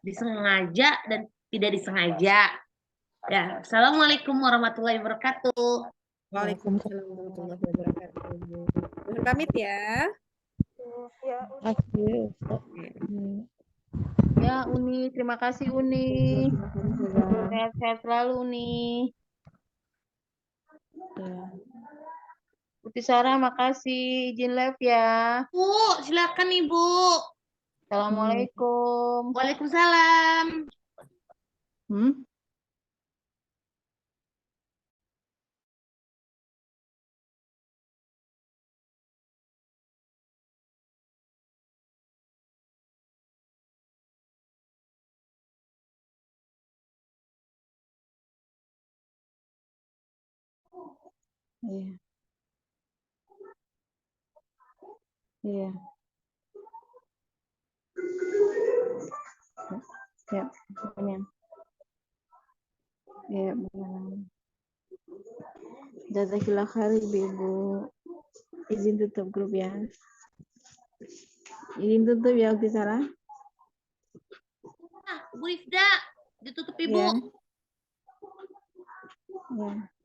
A: disengaja dan tidak disengaja. Ya, assalamualaikum warahmatullahi wabarakatuh.
B: Waalaikumsalam warahmatullahi wabarakatuh. Mohon pamit ya.
G: Ya, Uni, terima kasih Uni. Sehat-sehat selalu Uni. Putih Sarah, makasih. Izin live ya.
A: Bu, silakan Ibu.
G: Assalamualaikum.
A: Waalaikumsalam.
G: Iya. Iya. Ya, benar. Ya, benar. Jazakillah khair Ibu. Izin tutup grup ya. Izin tutup ya Ukti Sarah.
A: Bu Rifda, ditutup Ibu.
G: Ya. Ya.